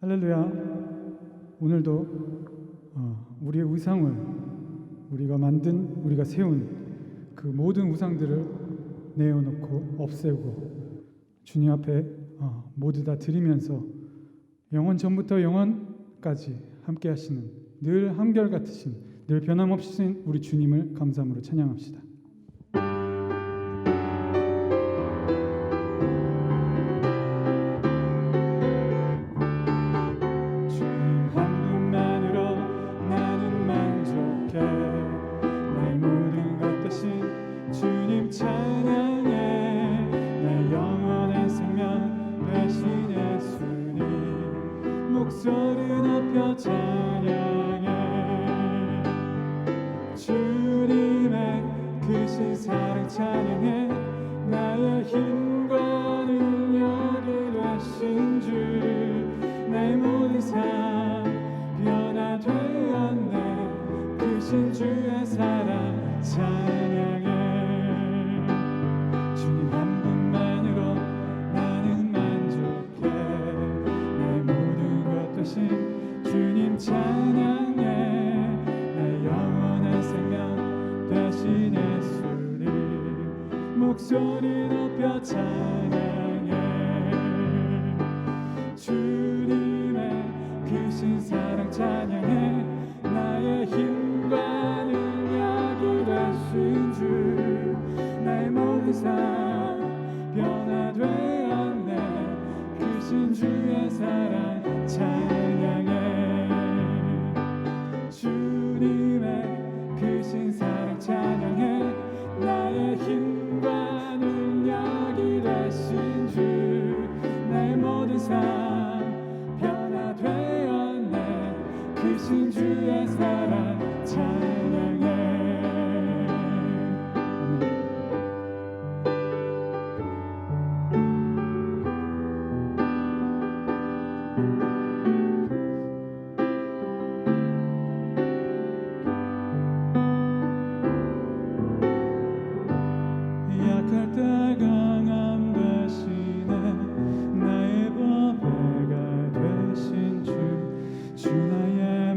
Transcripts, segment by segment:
할렐루야. 오늘도 우리의 우상을, 우리가 만든, 우리가 세운 그 모든 우상들을 내어놓고 없애고 주님 앞에 모두 다 드리면서 영원 전부터 영원까지 함께 하시는, 늘 한결같으신, 늘 변함없으신 우리 주님을 감사함으로 찬양합시다. 목소리 높여 찬양해. 주님의 크신 사랑 찬양해. 나의 힘과 능력이 되신 주, 내 모든 삶 변화되었네. 크신 주의 사랑 찬양해. 주님 한 분만으로 나는 만족해. 내 모든 것 되신 주님 찬양해. 내 영원한 생명 되신 예수님, 목소리 높여 찬양해. 주님의 크신 사랑 찬양해. 나의 힘과 능력이 되신 주, 내 모든 삶 변화되었네. 크신 주의 사랑 찬양해. 주님의 크신 사랑 찬양해. 나의 힘과 능력이 되신 주, 내 모든 삶 변화되었네. 크신 주의 사랑 찬양해. 약할 때 강함 되시네. 나의 보배가 되신 주, 주 나의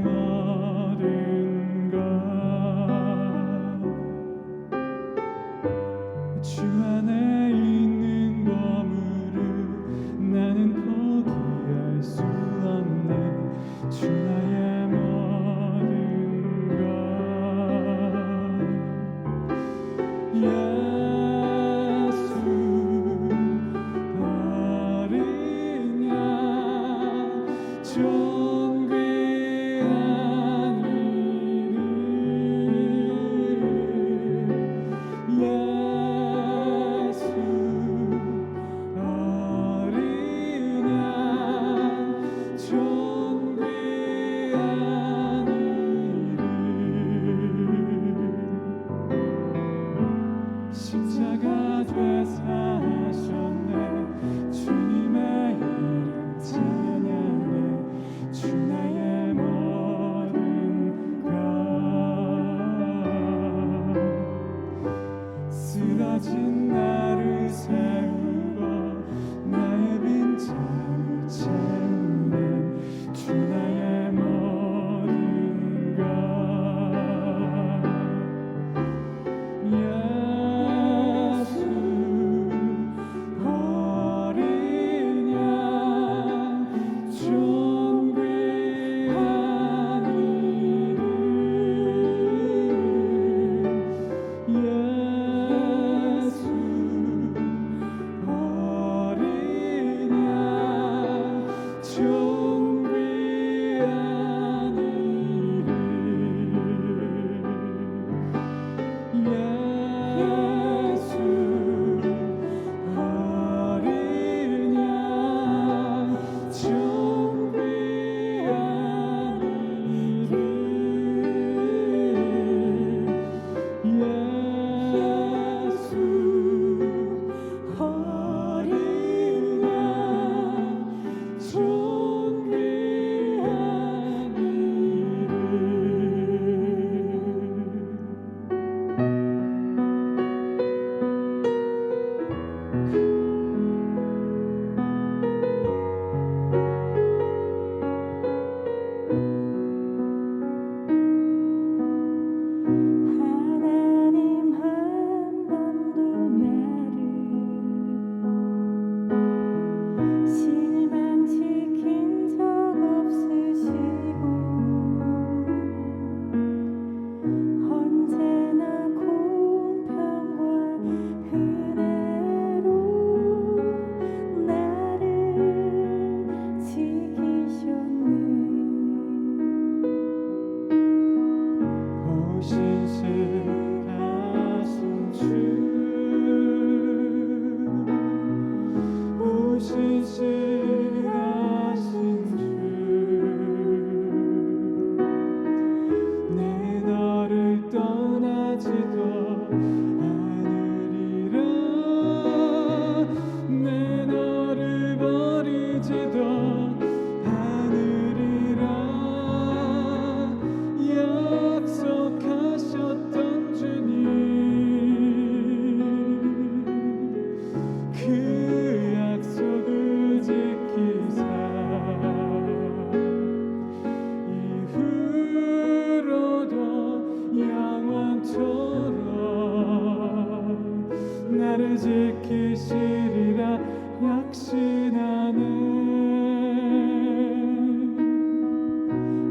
확신하네.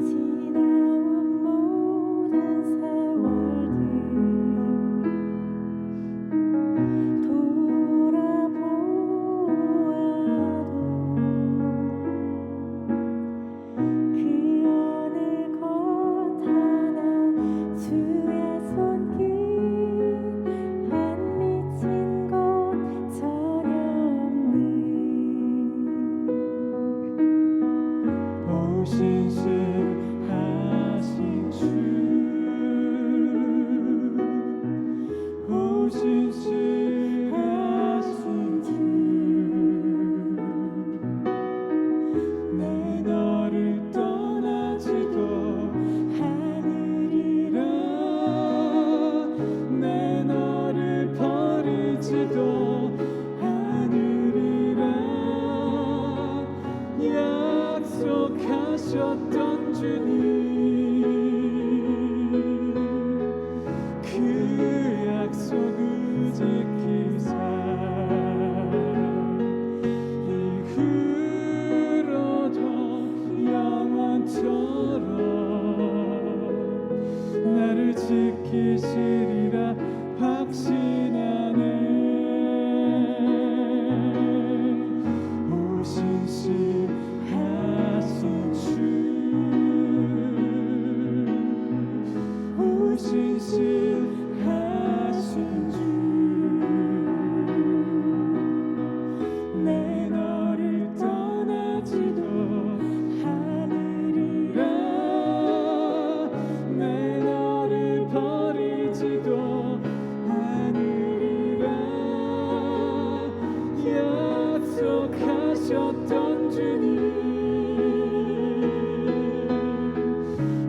지나온 모든 세월들 돌아보아도 그 어느 것 하나 주의 손길 안 미친 곳 전혀 없는 오신실하신 주, 오신실하신 주, 내 너를 떠나지도 않으리라. 내 너를 버리지도 않으리라. 약속하셨던 주님, 그 약속을 지키사 이후로도 영원토록 나를 지키시리라 확신하네. 오신실하신 주, 오신실하신 주, 내 너를 떠나지도 않으리라. 내 너를 버리지도 않으리라. 약속하셨던 주님,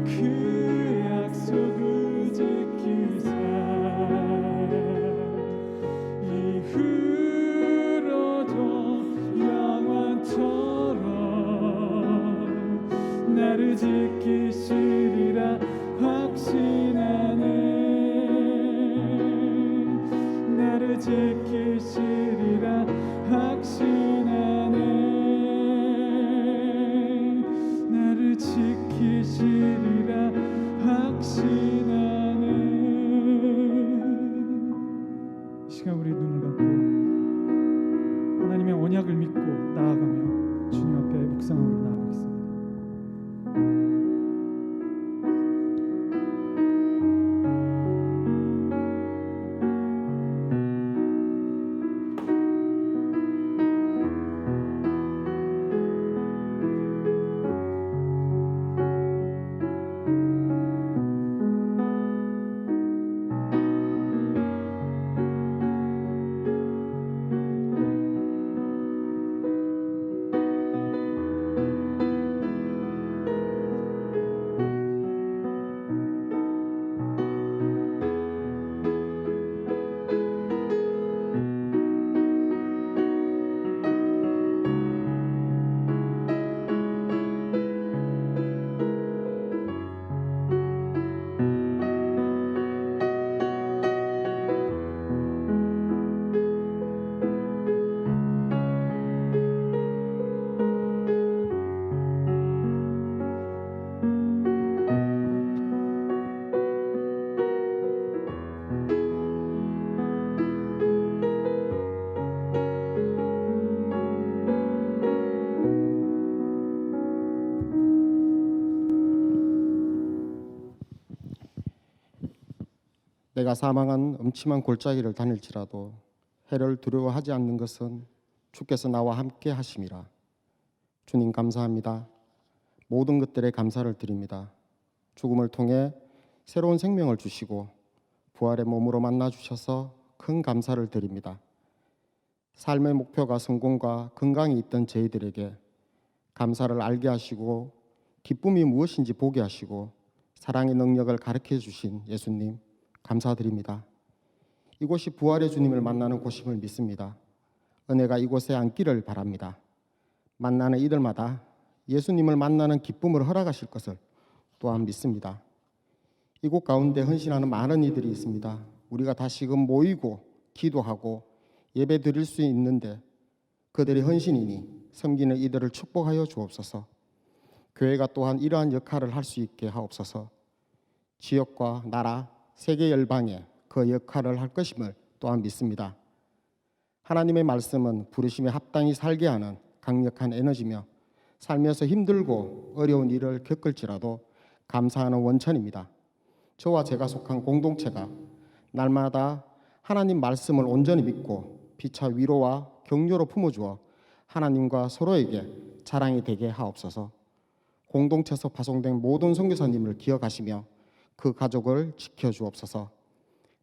그 약속을 지키사 이후로도 영원토록 나를 지키시리라 확신하네. 나를 지키시리라 확신하네. 나를 지키시리라 확신하네. 이 시간 우리 눈을 감고 하나님의 언약을 믿고 나아가며 주님 앞에 묵상함으로 나아가겠습니다. 내가 사망한 음침한 골짜기를 다닐지라도 해를 두려워하지 않는 것은 주께서 나와 함께 하심이라. 주님 감사합니다. 모든 것들에 감사를 드립니다. 죽음을 통해 새로운 생명을 주시고 부활의 몸으로 만나 주셔서 큰 감사를 드립니다. 삶의 목표가 성공과 건강이 있던 저희들에게 감사를 알게 하시고 기쁨이 무엇인지 보게 하시고 사랑의 능력을 가르쳐 주신 예수님 감사드립니다. 이곳이 부활의 주님을 만나는 곳임을 믿습니다. 은혜가 이곳에 앉기를 바랍니다. 만나는 이들마다 예수님을 만나는 기쁨을 허락하실 것을 또한 믿습니다. 이곳 가운데 헌신하는 많은 이들이 있습니다. 우리가 다시금 모이고 기도하고 예배 드릴 수 있는데 그들의 헌신이니 섬기는 이들을 축복하여 주옵소서. 교회가 또한 이러한 역할을 할 수 있게 하옵소서. 지역과 나라, 세계 열방에 그 역할을 할 것임을 또한 믿습니다. 하나님의 말씀은 부르심에 합당히 살게 하는 강력한 에너지며 살면서 힘들고 어려운 일을 겪을지라도 감사하는 원천입니다. 저와 제가 속한 공동체가 날마다 하나님 말씀을 온전히 믿고 피차 위로와 격려로 품어주어 하나님과 서로에게 자랑이 되게 하옵소서. 공동체에서 파송된 모든 선교사님을 기억하시며 그 가족을 지켜주옵소서.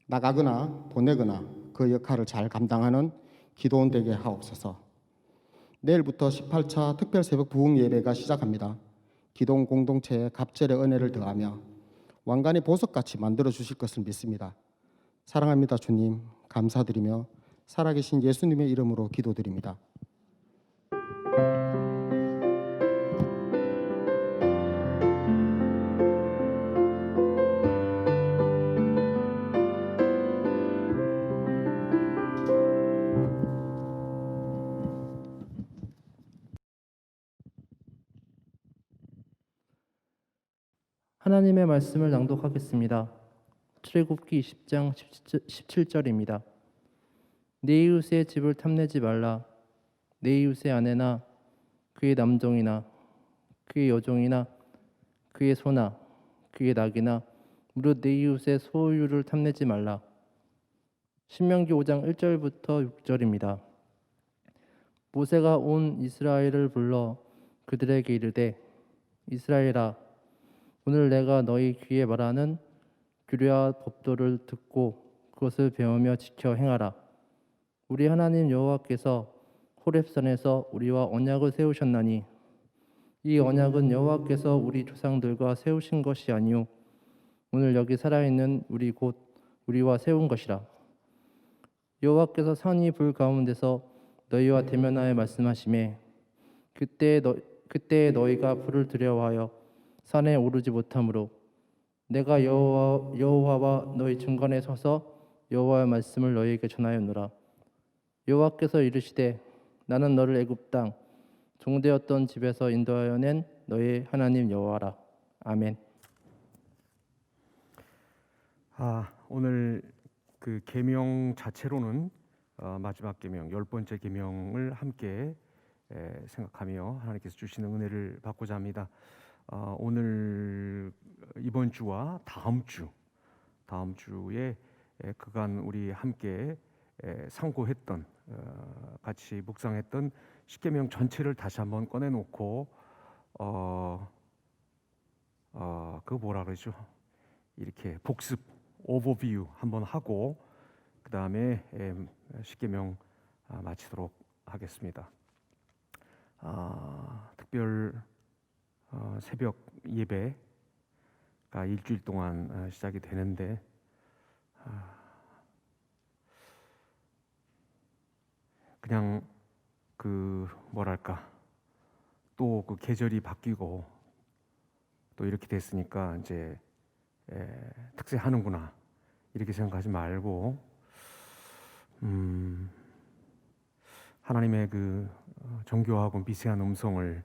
나가거나 보내거나 그 역할을 잘 감당하는 기도원 되게 하옵소서. 내일부터 18차 특별 새벽 부흥 예배가 시작합니다. 기도원 공동체에 갑절의 은혜를 더하며 왕관의 보석같이 만들어 주실 것을 믿습니다. 사랑합니다, 주님. 감사드리며 살아계신 예수님의 이름으로 기도드립니다. 하나님의 말씀을 낭독하겠습니다. 출애굽기 20장 17절입니다. 내 이웃의 집을 탐내지 말라. 내 이웃의 아내나 그의 남종이나 그의 여종이나 그의 소나 그의 낙이나 무릇 내 이웃의 소유를 탐내지 말라. 신명기 5장 1절부터 6절입니다. 모세가 온 이스라엘을 불러 그들에게 이르되 이스라엘아 오늘 내가 너희 귀에 말하는 규례와 법도를 듣고 그것을 배우며 지켜 행하라. 우리 하나님 여호와께서 호렙산에서 우리와 언약을 세우셨나니 이 언약은 여호와께서 우리 조상들과 세우신 것이 아니요 오늘 여기 살아있는 우리 곧 우리와 세운 것이라. 여호와께서 산이 불 가운데서 너희와 대면하여 말씀하시매 그때 너희가 불을 두려워하여 산에 오르지 못하므로 내가 여호와와 너희 중간에 서서 여호와의 말씀을 너희에게 전하였노라. 여호와께서 이르시되 나는 너를 애굽 땅 종되었던 집에서 인도하여 낸 너희 하나님 여호와라. 아멘. 오늘 그 계명 자체로는 마지막 계명 10번째 계명을 함께 생각하며 하나님께서 주시는 은혜를 받고자 합니다. 오늘 이번 주와 다음 주에 그간 우리 함께 상고했던 같이 묵상했던 십계명 전체를 다시 한번 꺼내놓고 그 뭐라 그러죠? 이렇게 복습 오버뷰 한번 하고 그 다음에 십계명 마치도록 하겠습니다. 특별 새벽 예배가 일주일 동안 시작이 되는데 그냥 그 뭐랄까 또 그 계절이 바뀌고 또 이렇게 됐으니까 이제 특세하는구나 이렇게 생각하지 말고 하나님의 그 정교하고 미세한 음성을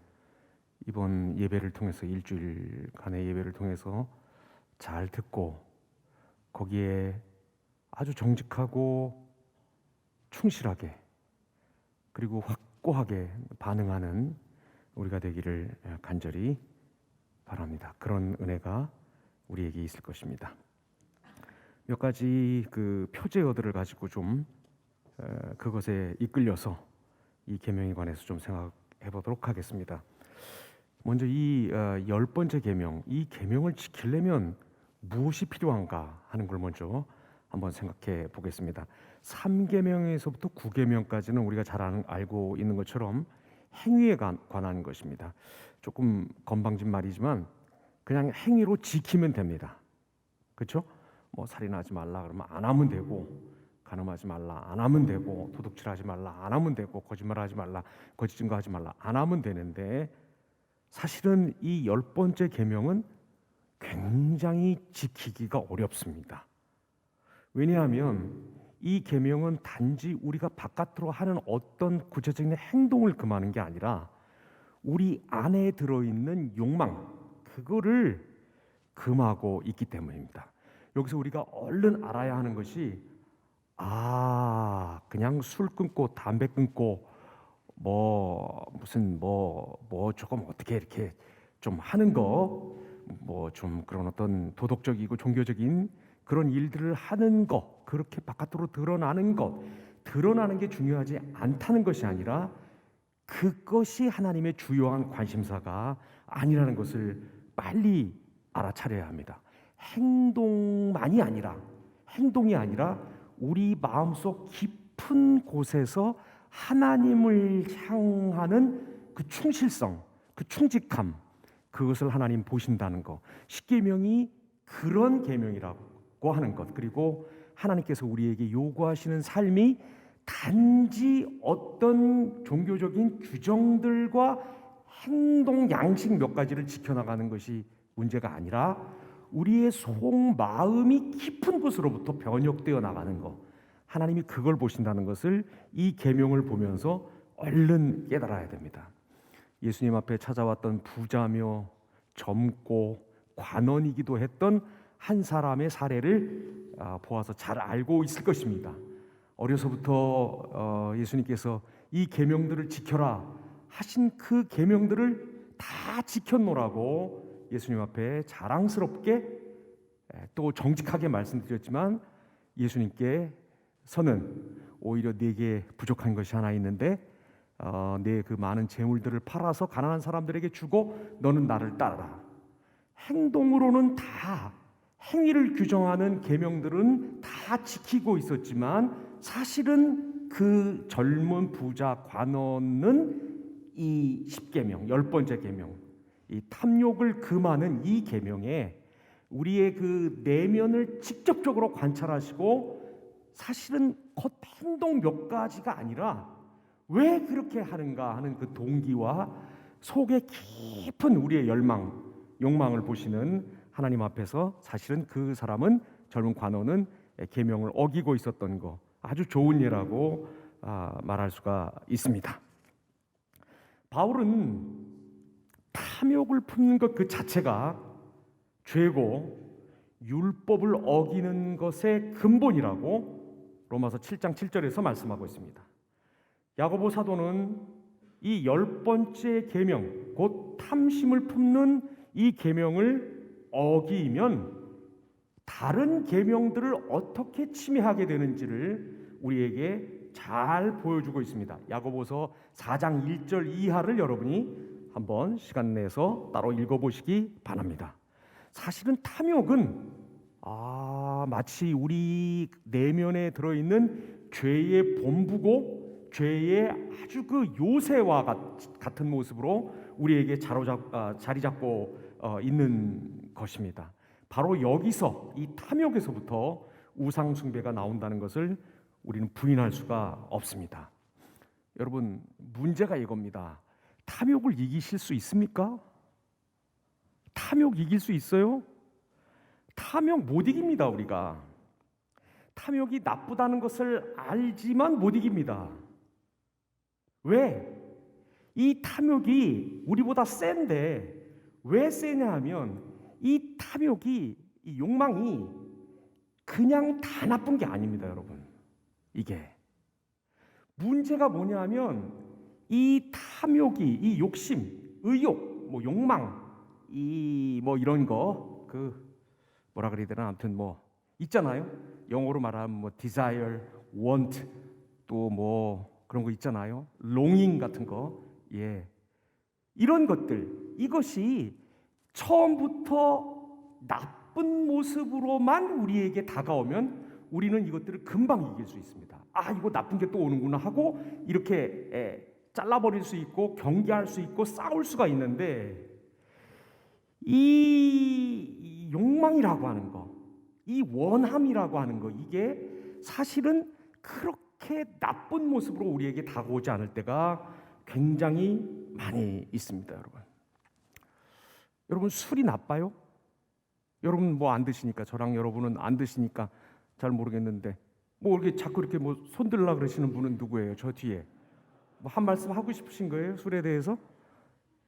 이번 예배를 통해서 일주일간의 예배를 통해서 잘 듣고 거기에 아주 정직하고 충실하게 그리고 확고하게 반응하는 우리가 되기를 간절히 바랍니다. 그런 은혜가 우리에게 있을 것입니다. 몇 가지 그 표제어들을 가지고 좀 그것에 이끌려서 이 계명에 관해서 좀 생각해 보도록 하겠습니다. 먼저 이 10번째 계명, 이 계명을 지키려면 무엇이 필요한가 하는 걸 먼저 한번 생각해 보겠습니다. 3계명에서부터 9계명까지는 우리가 잘 알고 있는 것처럼 행위에 관한 것입니다. 조금 건방진 말이지만 그냥 행위로 지키면 됩니다. 그렇죠? 뭐 살인하지 말라 그러면 안 하면 되고, 간음하지 말라 안 하면 되고, 도둑질하지 말라 안 하면 되고, 거짓말하지 말라, 거짓 증거하지 말라 안 하면 되는데 사실은 이 10번째 계명은 굉장히 지키기가 어렵습니다. 왜냐하면 이 계명은 단지 우리가 바깥으로 하는 어떤 구체적인 행동을 금하는 게 아니라 우리 안에 들어있는 욕망, 그거를 금하고 있기 때문입니다. 여기서 우리가 얼른 알아야 하는 것이 그냥 술 끊고 담배 끊고 무슨 조금 어떻게 이렇게 좀 하는 거, 좀 그런 어떤 도덕적이고 종교적인 그런 일들을 하는 것, 그렇게 바깥으로 드러나는 게 중요하지 않다는 것이 아니라 그것이 하나님의 주요한 관심사가 아니라는 것을 빨리 알아차려야 합니다. 행동이 아니라 우리 마음속 깊은 곳에서 하나님을 향하는 그 충실성, 그 충직함, 그것을 하나님 보신다는 것. 십계명이 그런 계명이라고 하는 것. 그리고 하나님께서 우리에게 요구하시는 삶이 단지 어떤 종교적인 규정들과 행동 양식 몇 가지를 지켜나가는 것이 문제가 아니라 우리의 속마음이 깊은 곳으로부터 변혁되어 나가는 것. 하나님이 그걸 보신다는 것을 이 계명을 보면서 얼른 깨달아야 됩니다. 예수님 앞에 찾아왔던 부자며 젊고 관원이기도 했던 한 사람의 사례를 보아서 잘 알고 있을 것입니다. 어려서부터 예수님께서 이 계명들을 지켜라 하신 그 계명들을 다 지켰노라고 예수님 앞에 자랑스럽게 또 정직하게 말씀드렸지만 예수님께서는 오히려 내게 부족한 것이 하나 있는데 내 그 많은 재물들을 팔아서 가난한 사람들에게 주고 너는 나를 따르라. 행동으로는 다 행위를 규정하는 계명들은 다 지키고 있었지만 사실은 그 젊은 부자 관원은 이 10계명, 10번째 계명, 이 탐욕을 금하는 이 계명에 우리의 그 내면을 직접적으로 관찰하시고 사실은 겉 행동 몇 가지가 아니라 왜 그렇게 하는가 하는 그 동기와 속에 깊은 우리의 욕망을 보시는 하나님 앞에서 사실은 그 사람은 젊은 관원은 계명을 어기고 있었던 거 아주 좋은 예라고 말할 수가 있습니다. 바울은 탐욕을 품는 것 그 자체가 죄고 율법을 어기는 것의 근본이라고 로마서 7장 7절에서 말씀하고 있습니다. 야고보 사도는 이 10번째 계명, 곧 탐심을 품는 이 계명을 어기면 다른 계명들을 어떻게 침해하게 되는지를 우리에게 잘 보여주고 있습니다. 야고보서 4장 1절 이하를 여러분이 한번 시간 내서 따로 읽어보시기 바랍니다. 사실은 탐욕은 마치 우리 내면에 들어있는 죄의 본부고 죄의 아주 그 요새와 같은 모습으로 우리에게 자리 잡고 있는 것입니다. 바로 여기서 이 탐욕에서부터 우상 숭배가 나온다는 것을 우리는 부인할 수가 없습니다. 여러분, 문제가 이겁니다. 탐욕을 이기실 수 있습니까? 탐욕 이길 수 있어요? 탐욕 못 이깁니다. 우리가 탐욕이 나쁘다는 것을 알지만 못 이깁니다. 왜? 이 탐욕이 우리보다 센데 왜 세냐 하면 이 탐욕이, 이 욕망이 그냥 다 나쁜 게 아닙니다, 여러분. 이게 문제가 뭐냐 하면 이 탐욕이, 이 욕심, 의욕, 욕망, 이런 거, 뭐라 그래야 되나, 아무튼 있잖아요. 영어로 말하면 desire, want, 또 그런 거 있잖아요. longing 같은 거, 이런 것들, 이것이 처음부터 나쁜 모습으로만 우리에게 다가오면 우리는 이것들을 금방 이길 수 있습니다. 이거 나쁜 게 또 오는구나 하고 이렇게 잘라버릴 수 있고 경계할 수 있고 싸울 수가 있는데 이 욕망이라고 하는 거, 이 원함이라고 하는 거, 이게 사실은 그렇게 나쁜 모습으로 우리에게 다가오지 않을 때가 굉장히 많이 있습니다, 여러분. 여러분, 술이 나빠요? 여러분 안 드시니까, 저랑 여러분은 안 드시니까 잘 모르겠는데 뭐 이렇게 자꾸 이렇게 뭐 손들라 그러시는 분은 누구예요? 저 뒤에 뭐 한 말씀 하고 싶으신 거예요? 술에 대해서?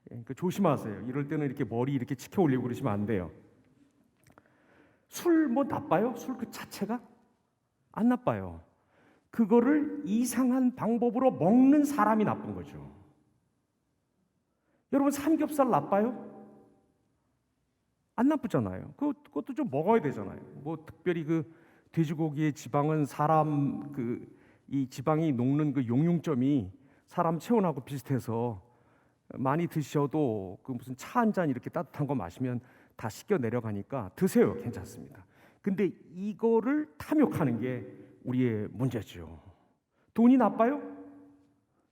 그러니까 조심하세요. 이럴 때는 이렇게 머리 이렇게 치켜 올리고 그러시면 안 돼요. 술 뭐 나빠요? 술 그 자체가 안 나빠요. 그거를 이상한 방법으로 먹는 사람이 나쁜 거죠. 여러분 삼겹살 나빠요? 안 나쁘잖아요. 그것도 좀 먹어야 되잖아요. 뭐 특별히 그 돼지고기의 지방은 사람 이 지방이 녹는 그 용융점이 사람 체온하고 비슷해서 많이 드셔도 그 무슨 차 한 잔 이렇게 따뜻한 거 마시면 다 씻겨 내려가니까 드세요. 괜찮습니다. 근데 이거를 탐욕하는 게 우리의 문제죠. 돈이 나빠요?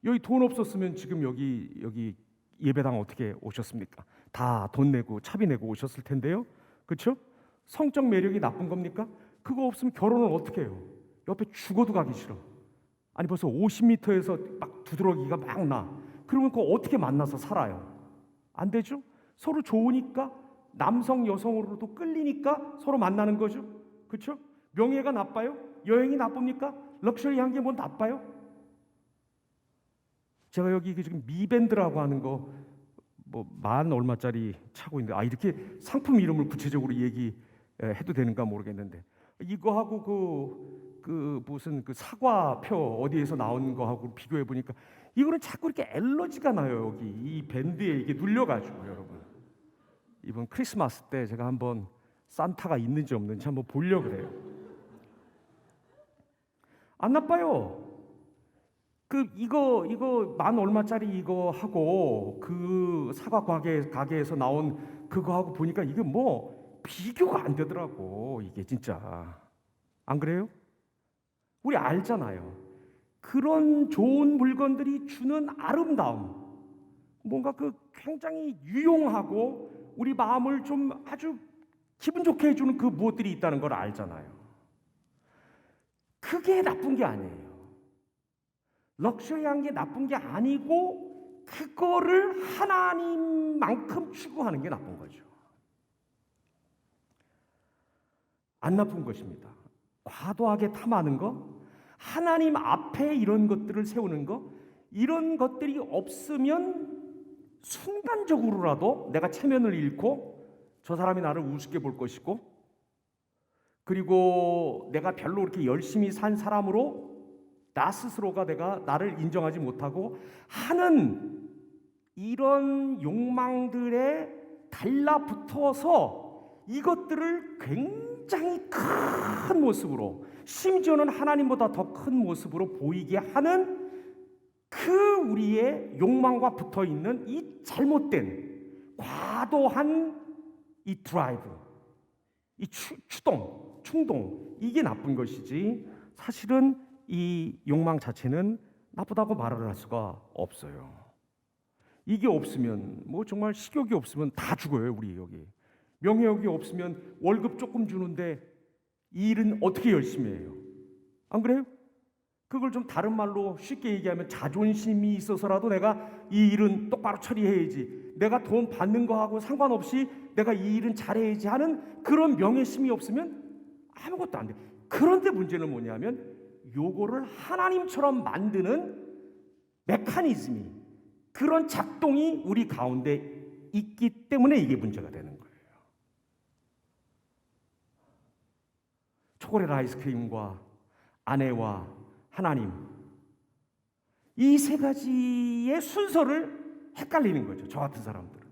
여기 돈 없었으면 지금 여기 예배당 어떻게 오셨습니까? 다 돈 내고 차비 내고 오셨을 텐데요. 그렇죠? 성적 매력이 나쁜 겁니까? 그거 없으면 결혼을 어떻게 해요? 옆에 죽어도 가기 싫어. 아니 벌써 50m에서 막 두드러기가 막 나. 그러면 그거 어떻게 만나서 살아요? 안 되죠? 서로 좋으니까 남성 여성으로도 끌리니까 서로 만나는 거죠. 그렇죠? 명예가 나빠요? 여행이 나쁩니까? 럭셔리한 게 뭐 나빠요? 제가 여기 지금 미밴드라고 하는 거 뭐 만 얼마짜리 차고 있는데 이렇게 상품 이름을 구체적으로 얘기해도 되는가 모르겠는데 이거하고 그 무슨 그 사과표 어디에서 나온 거하고 비교해 보니까 이거는 자꾸 이렇게 엘러지가 나요. 여기 이 밴드에 이게 눌려가지고 여러분 이번 크리스마스 때 제가 한번 산타가 있는지 없는지 한번 보려고 그래요. 안 나빠요. 이거 만 얼마짜리 이거 하고 그 사과 가게에서 나온 그거 하고 보니까 이게 뭐 비교가 안 되더라고. 이게 진짜 안 그래요? 우리 알잖아요. 그런 좋은 물건들이 주는 아름다움, 뭔가 그 굉장히 유용하고 우리 마음을 좀 아주 기분 좋게 해주는 그 무엇들이 있다는 걸 알잖아요. 그게 나쁜 게 아니에요. 럭셔리한 게 나쁜 게 아니고 그거를 하나님만큼 추구하는 게 나쁜 거죠. 안 나쁜 것입니다. 과도하게 탐하는 거, 하나님 앞에 이런 것들을 세우는 거, 이런 것들이 없으면 순간적으로라도 내가 체면을 잃고 저 사람이 나를 우습게 볼 것이고, 그리고 내가 별로 그렇게 열심히 산 사람으로 나 스스로가 내가 나를 인정하지 못하고 하는 이런 욕망들에 달라붙어서 이것들을 굉장히 큰 모습으로, 심지어는 하나님보다 더 큰 모습으로 보이게 하는 그 우리의 욕망과 붙어 있는 이 잘못된 과도한 이 드라이브, 이 충동, 이게 나쁜 것이지 사실은 이 욕망 자체는 나쁘다고 말을 할 수가 없어요. 이게 없으면 뭐 정말 식욕이 없으면 다 죽어요. 우리 여기 명예욕이 없으면 월급 조금 주는데 이 일은 어떻게 열심히 해요? 안 그래요? 그걸 좀 다른 말로 쉽게 얘기하면 자존심이 있어서라도 내가 이 일은 똑바로 처리해야지, 내가 돈 받는 거하고 상관없이 내가 이 일은 잘해야지 하는 그런 명예심이 없으면 아무것도 안 돼. 그런데 문제는 뭐냐면 요거를 하나님처럼 만드는 메커니즘이, 그런 작동이 우리 가운데 있기 때문에 이게 문제가 되는 거예요. 초콜릿 아이스크림과 아내와 하나님, 이 세 가지의 순서를 헷갈리는 거죠. 저 같은 사람들은.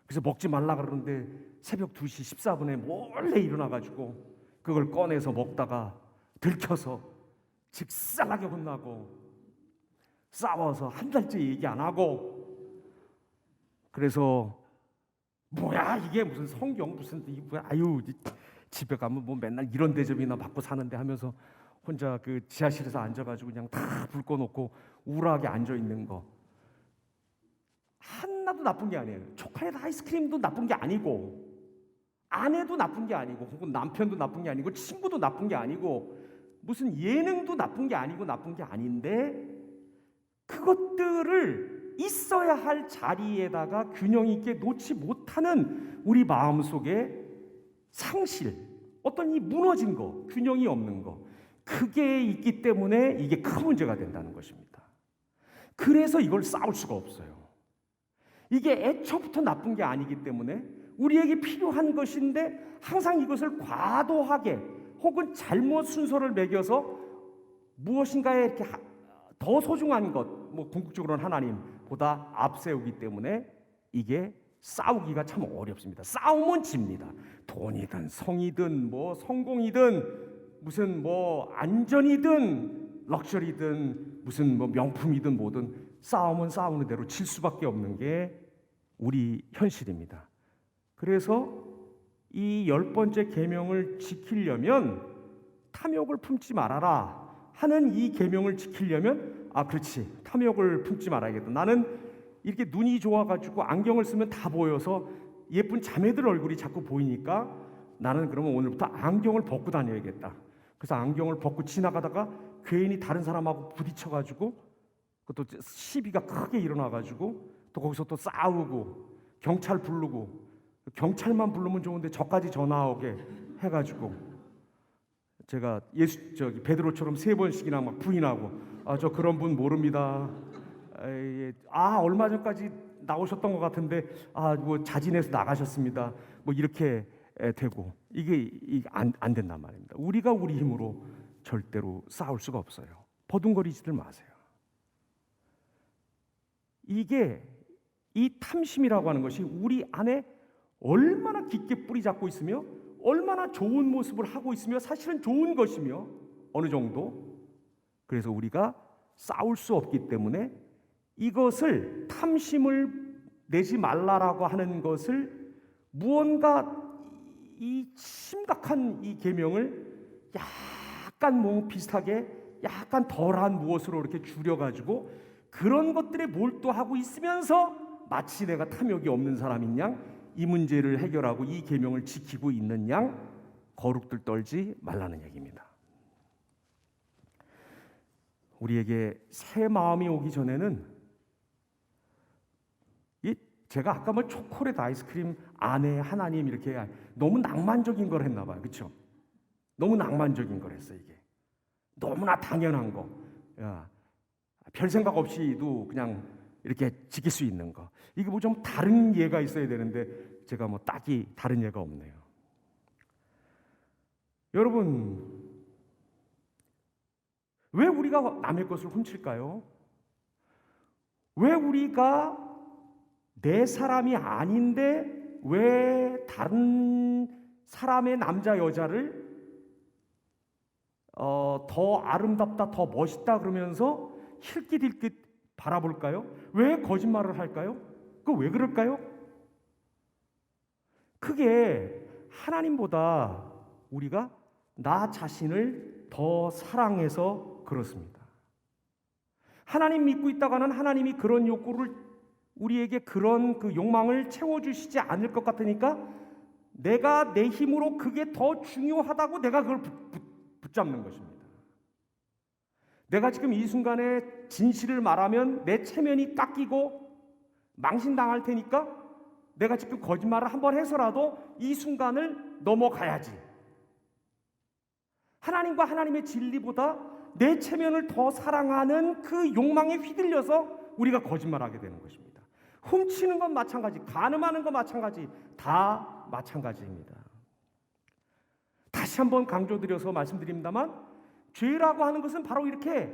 그래서 먹지 말라 그러는데 새벽 2시 14분에 몰래 일어나가지고 그걸 꺼내서 먹다가 들켜서 직살나게 혼나고 싸워서 한 달째 얘기 안 하고, 그래서 뭐야 이게 무슨 성경 무슨 이 뭐야, 아유 집에 가면 뭐 맨날 이런 대접이나 받고 사는데 하면서 혼자 그 지하실에서 앉아가지고 그냥 다 불 꺼놓고 우울하게 앉아 있는 거 하나도 나쁜 게 아니에요. 초콜릿 아이스크림도 나쁜 게 아니고, 아내도 나쁜 게 아니고, 혹은 남편도 나쁜 게 아니고, 친구도 나쁜 게 아니고, 무슨 예능도 나쁜 게 아니고 나쁜 게 아닌데, 그것들을 있어야 할 자리에다가 균형 있게 놓지 못하는 우리 마음속에 상실, 어떤 이 무너진 거, 균형이 없는 거, 그게 있기 때문에 이게 큰 문제가 된다는 것입니다. 그래서 이걸 싸울 수가 없어요. 이게 애초부터 나쁜 게 아니기 때문에 우리에게 필요한 것인데 항상 이것을 과도하게 혹은 잘못 순서를 매겨서 무엇인가에 이렇게 더 소중한 것, 뭐 궁극적으로는 하나님보다 앞세우기 때문에 이게 싸우기가 참 어렵습니다. 싸우면 집니다. 돈이든 성이든 뭐 성공이든 무슨 뭐 안전이든 럭셔리든 무슨 뭐 명품이든 뭐든 싸우면 싸우는 대로 질 수밖에 없는 게 우리 현실입니다. 그래서 이 10번째 계명을 지키려면 탐욕을 품지 말아라 하는 이 계명을 지키려면 그렇지, 탐욕을 품지 말아야겠다. 나는 이렇게 눈이 좋아가지고 안경을 쓰면 다 보여서 예쁜 자매들 얼굴이 자꾸 보이니까 나는 그러면 오늘부터 안경을 벗고 다녀야겠다. 그래서 안경을 벗고 지나가다가 괜히 다른 사람하고 부딪혀가지고 그것도 시비가 크게 일어나가지고 또 거기서 또 싸우고 경찰 부르고 경찰만 부르면 좋은데 저까지 전화 오게 해가지고 제가 베드로처럼 3번씩이나 막 부인하고 저 그런 분 모릅니다. 얼마 전까지 나오셨던 것 같은데 뭐 자진해서 나가셨습니다. 뭐 이렇게 되고 이게 안 된단 말입니다. 우리가 우리 힘으로 절대로 싸울 수가 없어요. 버둥거리지들 마세요. 이게 이 탐심이라고 하는 것이 우리 안에 얼마나 깊게 뿌리 잡고 있으며 얼마나 좋은 모습을 하고 있으며 사실은 좋은 것이며 어느 정도 그래서 우리가 싸울 수 없기 때문에 이것을 탐심을 내지 말라라고 하는 것을 무언가 이 심각한 이 계명을 약간 뭐 비슷하게 약간 덜한 무엇으로 이렇게 줄여가지고 그런 것들에 몰두하고 있으면서 마치 내가 탐욕이 없는 사람인 양 이 문제를 해결하고 이 계명을 지키고 있는 양 거룩들 떨지 말라는 얘기입니다. 우리에게 새 마음이 오기 전에는 제가 아까 뭐 초콜릿 아이스크림 안에 하나님 이렇게 너무 낭만적인 걸 했나 봐요. 그렇죠? 너무 낭만적인 걸 했어 이게. 너무나 당연한 거. 별 생각 없이도 그냥 이렇게 지킬 수 있는 거. 이게 뭐 좀 다른 예가 있어야 되는데 제가 뭐 딱히 다른 예가 없네요. 여러분, 왜 우리가 남의 것을 훔칠까요? 왜 우리가 내 사람이 아닌데 왜 다른 사람의 남자 여자를 더 아름답다, 더 멋있다 그러면서 힐끗힐끗 바라볼까요? 왜 거짓말을 할까요? 왜 그럴까요? 그게 하나님보다 우리가 나 자신을 더 사랑해서 그렇습니다. 하나님 믿고 있다가는 하나님이 그런 욕구를 우리에게 그런 그 욕망을 채워주시지 않을 것 같으니까 내가 내 힘으로 그게 더 중요하다고 내가 그걸 붙잡는 것입니다. 내가 지금 이 순간에 진실을 말하면 내 체면이 깎이고 망신당할 테니까 내가 지금 거짓말을 한번 해서라도 이 순간을 넘어가야지. 하나님과 하나님의 진리보다 내 체면을 더 사랑하는 그 욕망에 휘둘려서 우리가 거짓말하게 되는 것입니다. 훔치는 건 마찬가지, 간음하는 건 마찬가지, 다 마찬가지입니다. 다시 한번 강조드려서 말씀드립니다만 죄라고 하는 것은 바로 이렇게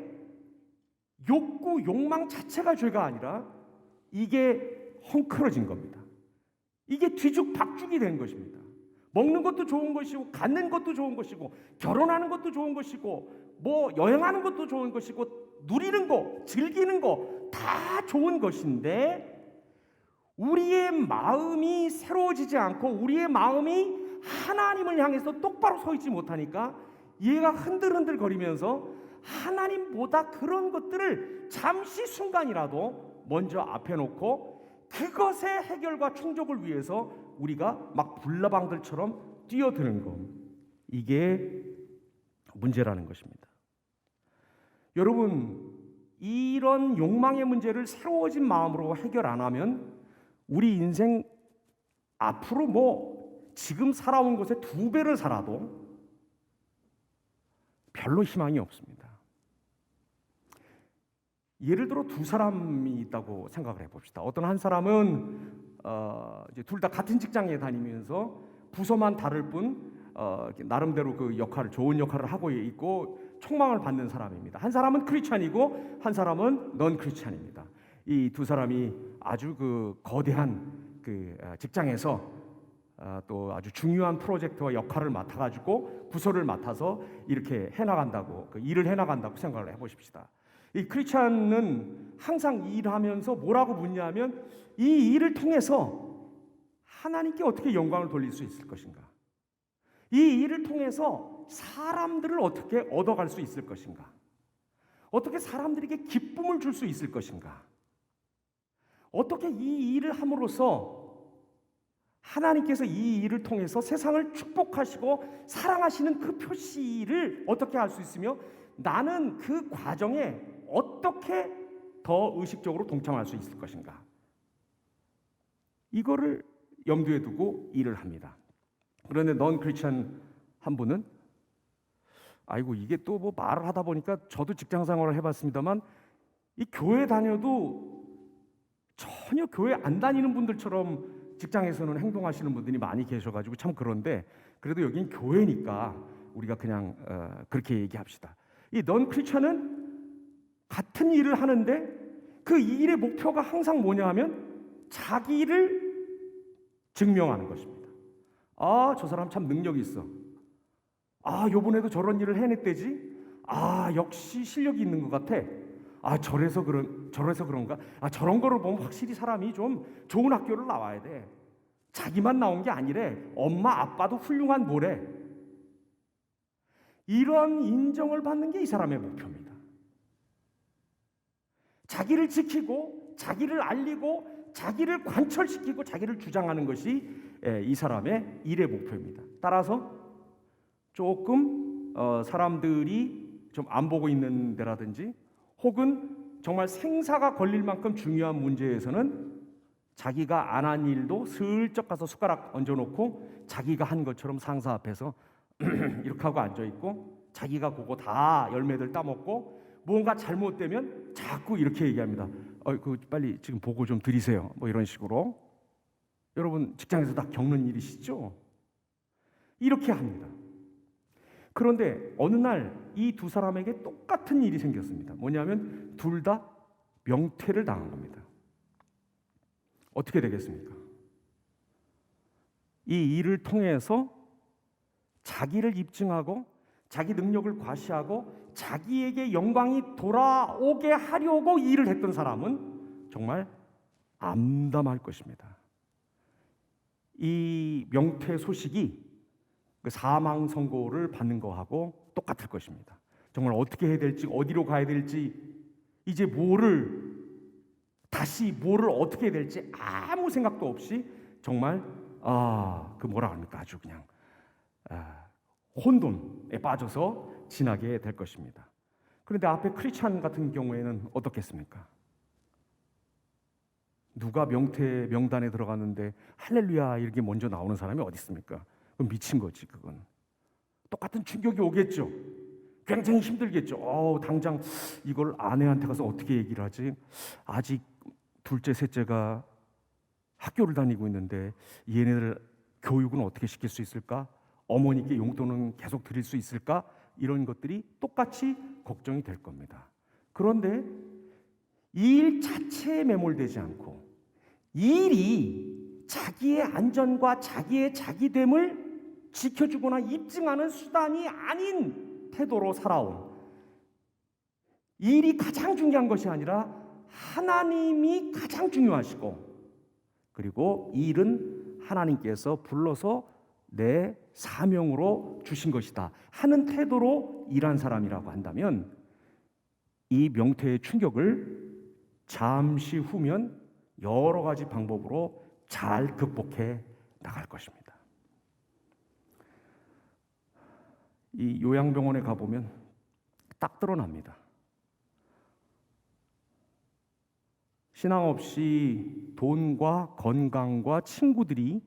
욕구, 욕망 자체가 죄가 아니라 이게 헝클어진 겁니다. 이게 뒤죽박죽이 된 것입니다. 먹는 것도 좋은 것이고 갖는 것도 좋은 것이고 결혼하는 것도 좋은 것이고 뭐 여행하는 것도 좋은 것이고 누리는 거, 즐기는 거 다 좋은 것인데 우리의 마음이 새로워지지 않고 우리의 마음이 하나님을 향해서 똑바로 서 있지 못하니까 얘가 흔들흔들 거리면서 하나님보다 그런 것들을 잠시 순간이라도 먼저 앞에 놓고 그것의 해결과 충족을 위해서 우리가 막 불나방들처럼 뛰어드는 것, 이게 문제라는 것입니다. 여러분, 이런 욕망의 문제를 새로워진 마음으로 해결 안 하면 우리 인생 앞으로 뭐 지금 살아온 것의 2배를 살아도 별로 희망이 없습니다. 예를 들어 두 사람이 있다고 생각을 해봅시다. 어떤 한 사람은 이제 둘 다 같은 직장에 다니면서 부서만 다를 뿐 나름대로 그 역할을 좋은 역할을 하고 있고 총망을 받는 사람입니다. 한 사람은 크리스찬이고 한 사람은 넌 크리스찬입니다. 이 두 사람이 아주 그 거대한 그 직장에서 또 아주 중요한 프로젝트와 역할을 맡아가지고 부서를 맡아서 이렇게 해나간다고 그 일을 해나간다고 생각을 해보십시다. 이 크리스찬은 항상 일하면서 뭐라고 묻냐면 이 일을 통해서 하나님께 어떻게 영광을 돌릴 수 있을 것인가? 이 일을 통해서 사람들을 어떻게 얻어갈 수 있을 것인가? 어떻게 사람들에게 기쁨을 줄 수 있을 것인가? 어떻게 이 일을 함으로써 하나님께서 이 일을 통해서 세상을 축복하시고 사랑하시는 그 표시를 어떻게 할 수 있으며 나는 그 과정에 어떻게 더 의식적으로 동참할 수 있을 것인가? 이거를 염두에 두고 일을 합니다. 그런데 넌 크리스천 한 분은 아이고 이게 또 뭐 말을 하다 보니까 저도 직장 생활을 해봤습니다만 이 교회 다녀도 전혀 교회 안 다니는 분들처럼 직장에서는 행동하시는 분들이 많이 계셔가지고 참 그런데 그래도 여긴 교회니까 우리가 그냥 그렇게 얘기합시다. 이 넌 크리스천은 같은 일을 하는데 그 일의 목표가 항상 뭐냐 하면 자기를 증명하는 것입니다. 아, 저 사람 참 능력이 있어. 아, 요번에도 저런 일을 해냈대지. 아, 역시 실력이 있는 것 같아. 아, 저래서 그런가? 아, 저런 거를 보면 확실히 사람이 좀 좋은 학교를 나와야 돼. 자기만 나온 게 아니래. 엄마, 아빠도 훌륭한 모래. 이런 인정을 받는 게 이 사람의 목표입니다. 자기를 지키고, 자기를 알리고, 자기를 관철시키고, 자기를 주장하는 것이 이 사람의 일의 목표입니다. 따라서 조금 사람들이 좀 안 보고 있는 데라든지 혹은 정말 생사가 걸릴 만큼 중요한 문제에서는 자기가 안 한 일도 슬쩍 가서 숟가락 얹어놓고 자기가 한 것처럼 상사 앞에서 이렇게 하고 앉아있고 자기가 그거 다 열매들 따먹고 뭔가 잘못되면 자꾸 이렇게 얘기합니다. 그 빨리 지금 보고 좀 드리세요. 뭐 이런 식으로. 여러분 직장에서 다 겪는 일이시죠? 이렇게 합니다. 그런데 어느 날 이 두 사람에게 똑같은 일이 생겼습니다. 뭐냐면 둘 다 명퇴를 당한 겁니다. 어떻게 되겠습니까? 이 일을 통해서 자기를 입증하고 자기 능력을 과시하고 자기에게 영광이 돌아오게 하려고 일을 했던 사람은 정말 암담할 것입니다. 이 명퇴 소식이 그 사망 선고를 받는 거하고 똑같을 것입니다. 정말 어떻게 해야 될지 어디로 가야 될지 이제 다시 뭐를 어떻게 해야 될지 아무 생각도 없이 정말 그 뭐라 합니까? 아주 그냥 혼돈에 빠져서 지나게 될 것입니다. 그런데 앞에 크리스찬 같은 경우에는 어떻겠습니까? 누가 명퇴 명단에 들어갔는데 할렐루야 이렇게 먼저 나오는 사람이 어디 있습니까? 그건 미친 거지 그건. 똑같은 충격이 오겠죠. 굉장히 힘들겠죠. 당장 이걸 아내한테 가서 어떻게 얘기를 하지? 아직 둘째, 셋째가 학교를 다니고 있는데 얘네들 교육은 어떻게 시킬 수 있을까? 어머니께 용돈은 계속 드릴 수 있을까? 이런 것들이 똑같이 걱정이 될 겁니다. 그런데 이 일 자체에 매몰되지 않고 이 일이 자기의 안전과 자기의 자기됨을 지켜주거나 입증하는 수단이 아닌 태도로 살아온 이 일이 가장 중요한 것이 아니라 하나님이 가장 중요하시고 그리고 이 일은 하나님께서 불러서 내 사명으로 주신 것이다 하는 태도로 일한 사람이라고 한다면 이 명퇴의 충격을 잠시 후면 여러 가지 방법으로 잘 극복해 나갈 것입니다. 이 요양병원에 가보면 딱 드러납니다. 신앙 없이 돈과 건강과 친구들이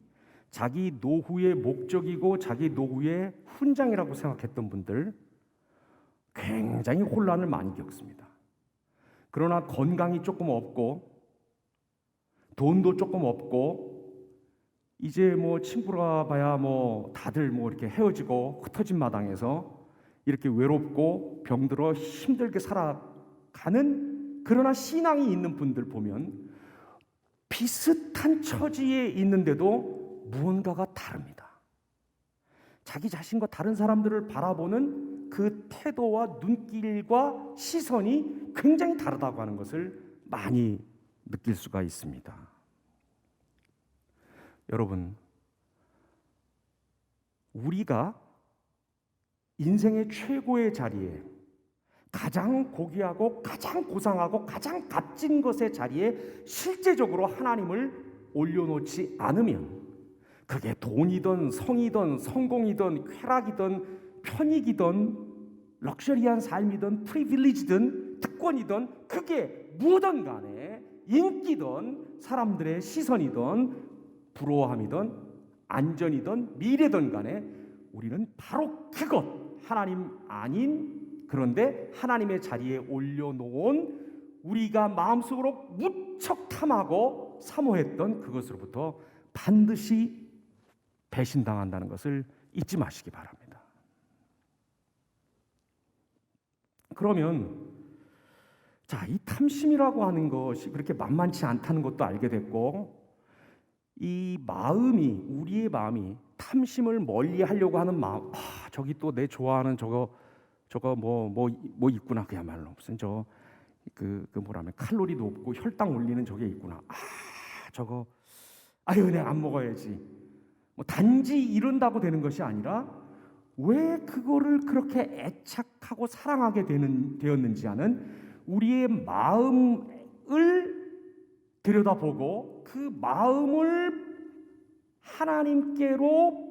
자기 노후의 목적이고 자기 노후의 훈장이라고 생각했던 분들 굉장히 혼란을 많이 겪습니다. 그러나 건강이 조금 없고 돈도 조금 없고 이제 뭐 친구라 봐야 뭐 다들 뭐 이렇게 헤어지고 흩어진 마당에서 이렇게 외롭고 병들어 힘들게 살아가는, 그러나 신앙이 있는 분들 보면 비슷한 처지에 있는데도 무언가가 다릅니다. 자기 자신과 다른 사람들을 바라보는 그 태도와 눈길과 시선이 굉장히 다르다고 하는 것을 많이 느낄 수가 있습니다. 여러분, 우리가 인생의 최고의 자리에, 가장 고귀하고 가장 고상하고 가장 값진 것의 자리에 실제적으로 하나님을 올려놓지 않으면, 그게 돈이든 성이든 성공이든 쾌락이든 편익이든 럭셔리한 삶이든 프리빌리지든 특권이든 그게 뭐든 간에, 인기든 사람들의 시선이든 부러워함이든 안전이든 미래든 간에 우리는 바로 그것, 하나님 아닌, 그런데 하나님의 자리에 올려놓은 우리가 마음속으로 무척 탐하고 사모했던 그것으로부터 반드시 배신당한다는 것을 잊지 마시기 바랍니다. 그러면 자, 이 탐심이라고 하는 것이 그렇게 만만치 않다는 것도 알게 됐고, 이 마음이, 우리의 마음이 탐심을 멀리 하려고 하는 마음, 저기 또 내 좋아하는 저거 뭐 있구나, 그야말로 무슨 뭐라면 칼로리도 없고 혈당 올리는 저게 있구나, 저거 내가 안 먹어야지, 뭐 단지 이런다고 되는 것이 아니라 왜 그거를 그렇게 애착하고 사랑하게 되었는지 하는 우리의 마음을 들여다보고 그 마음을 하나님께로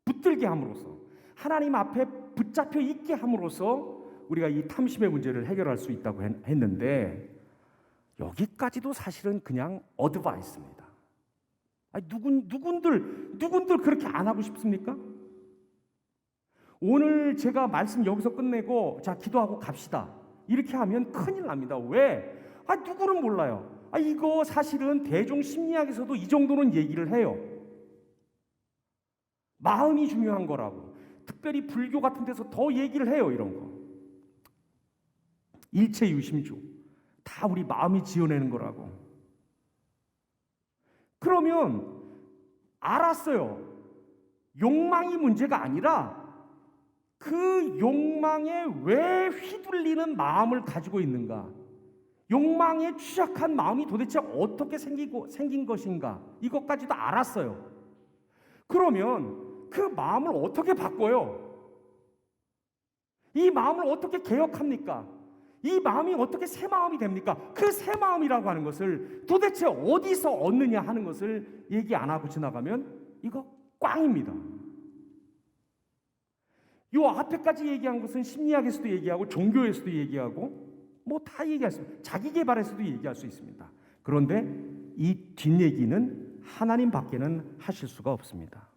붙들게 함으로써, 하나님 앞에 붙잡혀 있게 함으로써 우리가 이 탐심의 문제를 해결할 수 있다고 했는데, 여기까지도 사실은 그냥 어드바이스입니다. 누군들 그렇게 안 하고 싶습니까? 오늘 제가 말씀 여기서 끝내고 자 기도하고 갑시다 이렇게 하면 큰일 납니다. 왜? 누구는 몰라요. 이거 사실은 대중 심리학에서도 이 정도는 얘기를 해요. 마음이 중요한 거라고. 특별히 불교 같은 데서 더 얘기를 해요. 이런 거. 일체 유심주. 다 우리 마음이 지어내는 거라고. 그러면 알았어요. 욕망이 문제가 아니라 그 욕망에 왜 휘둘리는 마음을 가지고 있는가? 욕망에 취약한 마음이 도대체 어떻게 생긴 것인가? 이것까지도 알았어요. 그러면 그 마음을 어떻게 바꿔요? 이 마음을 어떻게 개혁합니까? 이 마음이 어떻게 새 마음이 됩니까? 그 새 마음이라고 하는 것을 도대체 어디서 얻느냐 하는 것을 얘기 안 하고 지나가면 이거 꽝입니다. 요 앞에까지 얘기한 것은 심리학에서도 얘기하고 종교에서도 얘기하고 뭐 다 얘기할 수 있습니다. 자기 개발에서도 얘기할 수 있습니다. 그런데 이 뒷얘기는 하나님 밖에는 하실 수가 없습니다.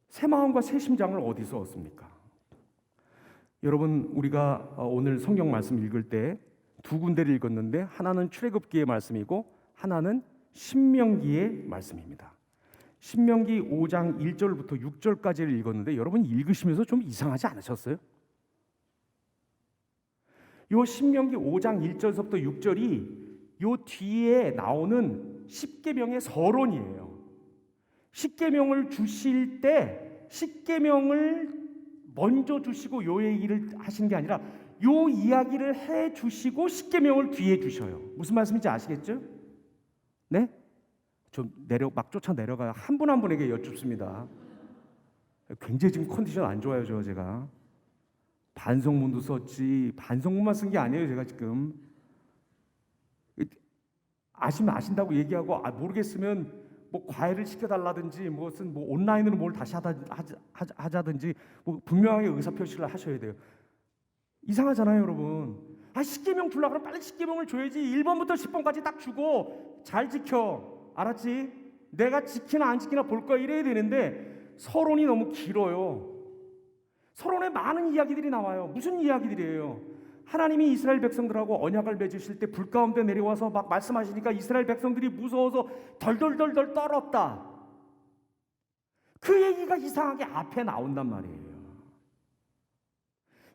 새 마음과 새 심장을 어디서 얻습니까? 여러분, 우리가 오늘 성경 말씀 읽을 때 두 군데를 읽었는데 하나는 출애굽기의 말씀이고 하나는 신명기의 말씀입니다. 신명기 5장 1절부터 6절까지를 읽었는데 여러분 읽으시면서 좀 이상하지 않으셨어요? 요 신명기 5장 1절부터 6절이 요 뒤에 나오는 십계명의 서론이에요. 십계명을 주실 때 십계명을 먼저 주시고 요 얘기를 하시는 게 아니라 요 이야기를 해 주시고 십계명을 뒤에 주셔요. 무슨 말씀인지 아시겠죠? 네? 좀 막 쫓아 내려가요. 한 분 한 분에게 여쭙습니다. 굉장히 지금 컨디션 안 좋아요, 제가. 반성문도 썼지, 반성문만 쓴 게 아니에요, 제가 지금. 아시면 아신다고 얘기하고, 모르겠으면 뭐 과외를 시켜달라든지, 무슨 뭐 온라인으로 뭘 다시 하자든지, 뭐 분명하게 의사표시를 하셔야 돼요. 이상하잖아요, 여러분. 십계명 주려고 그러면 빨리 십계명을 줘야지. 1번부터 10번까지 딱 주고, 잘 지켜. 알았지? 내가 지키나 안 지키나 볼 거야 이래야 되는데 서론이 너무 길어요. 서론에 많은 이야기들이 나와요. 무슨 이야기들이에요? 하나님이 이스라엘 백성들하고 언약을 맺으실 때 불 가운데 내려와서 막 말씀하시니까 이스라엘 백성들이 무서워서 덜덜덜덜 떨었다. 그 얘기가 이상하게 앞에 나온단 말이에요.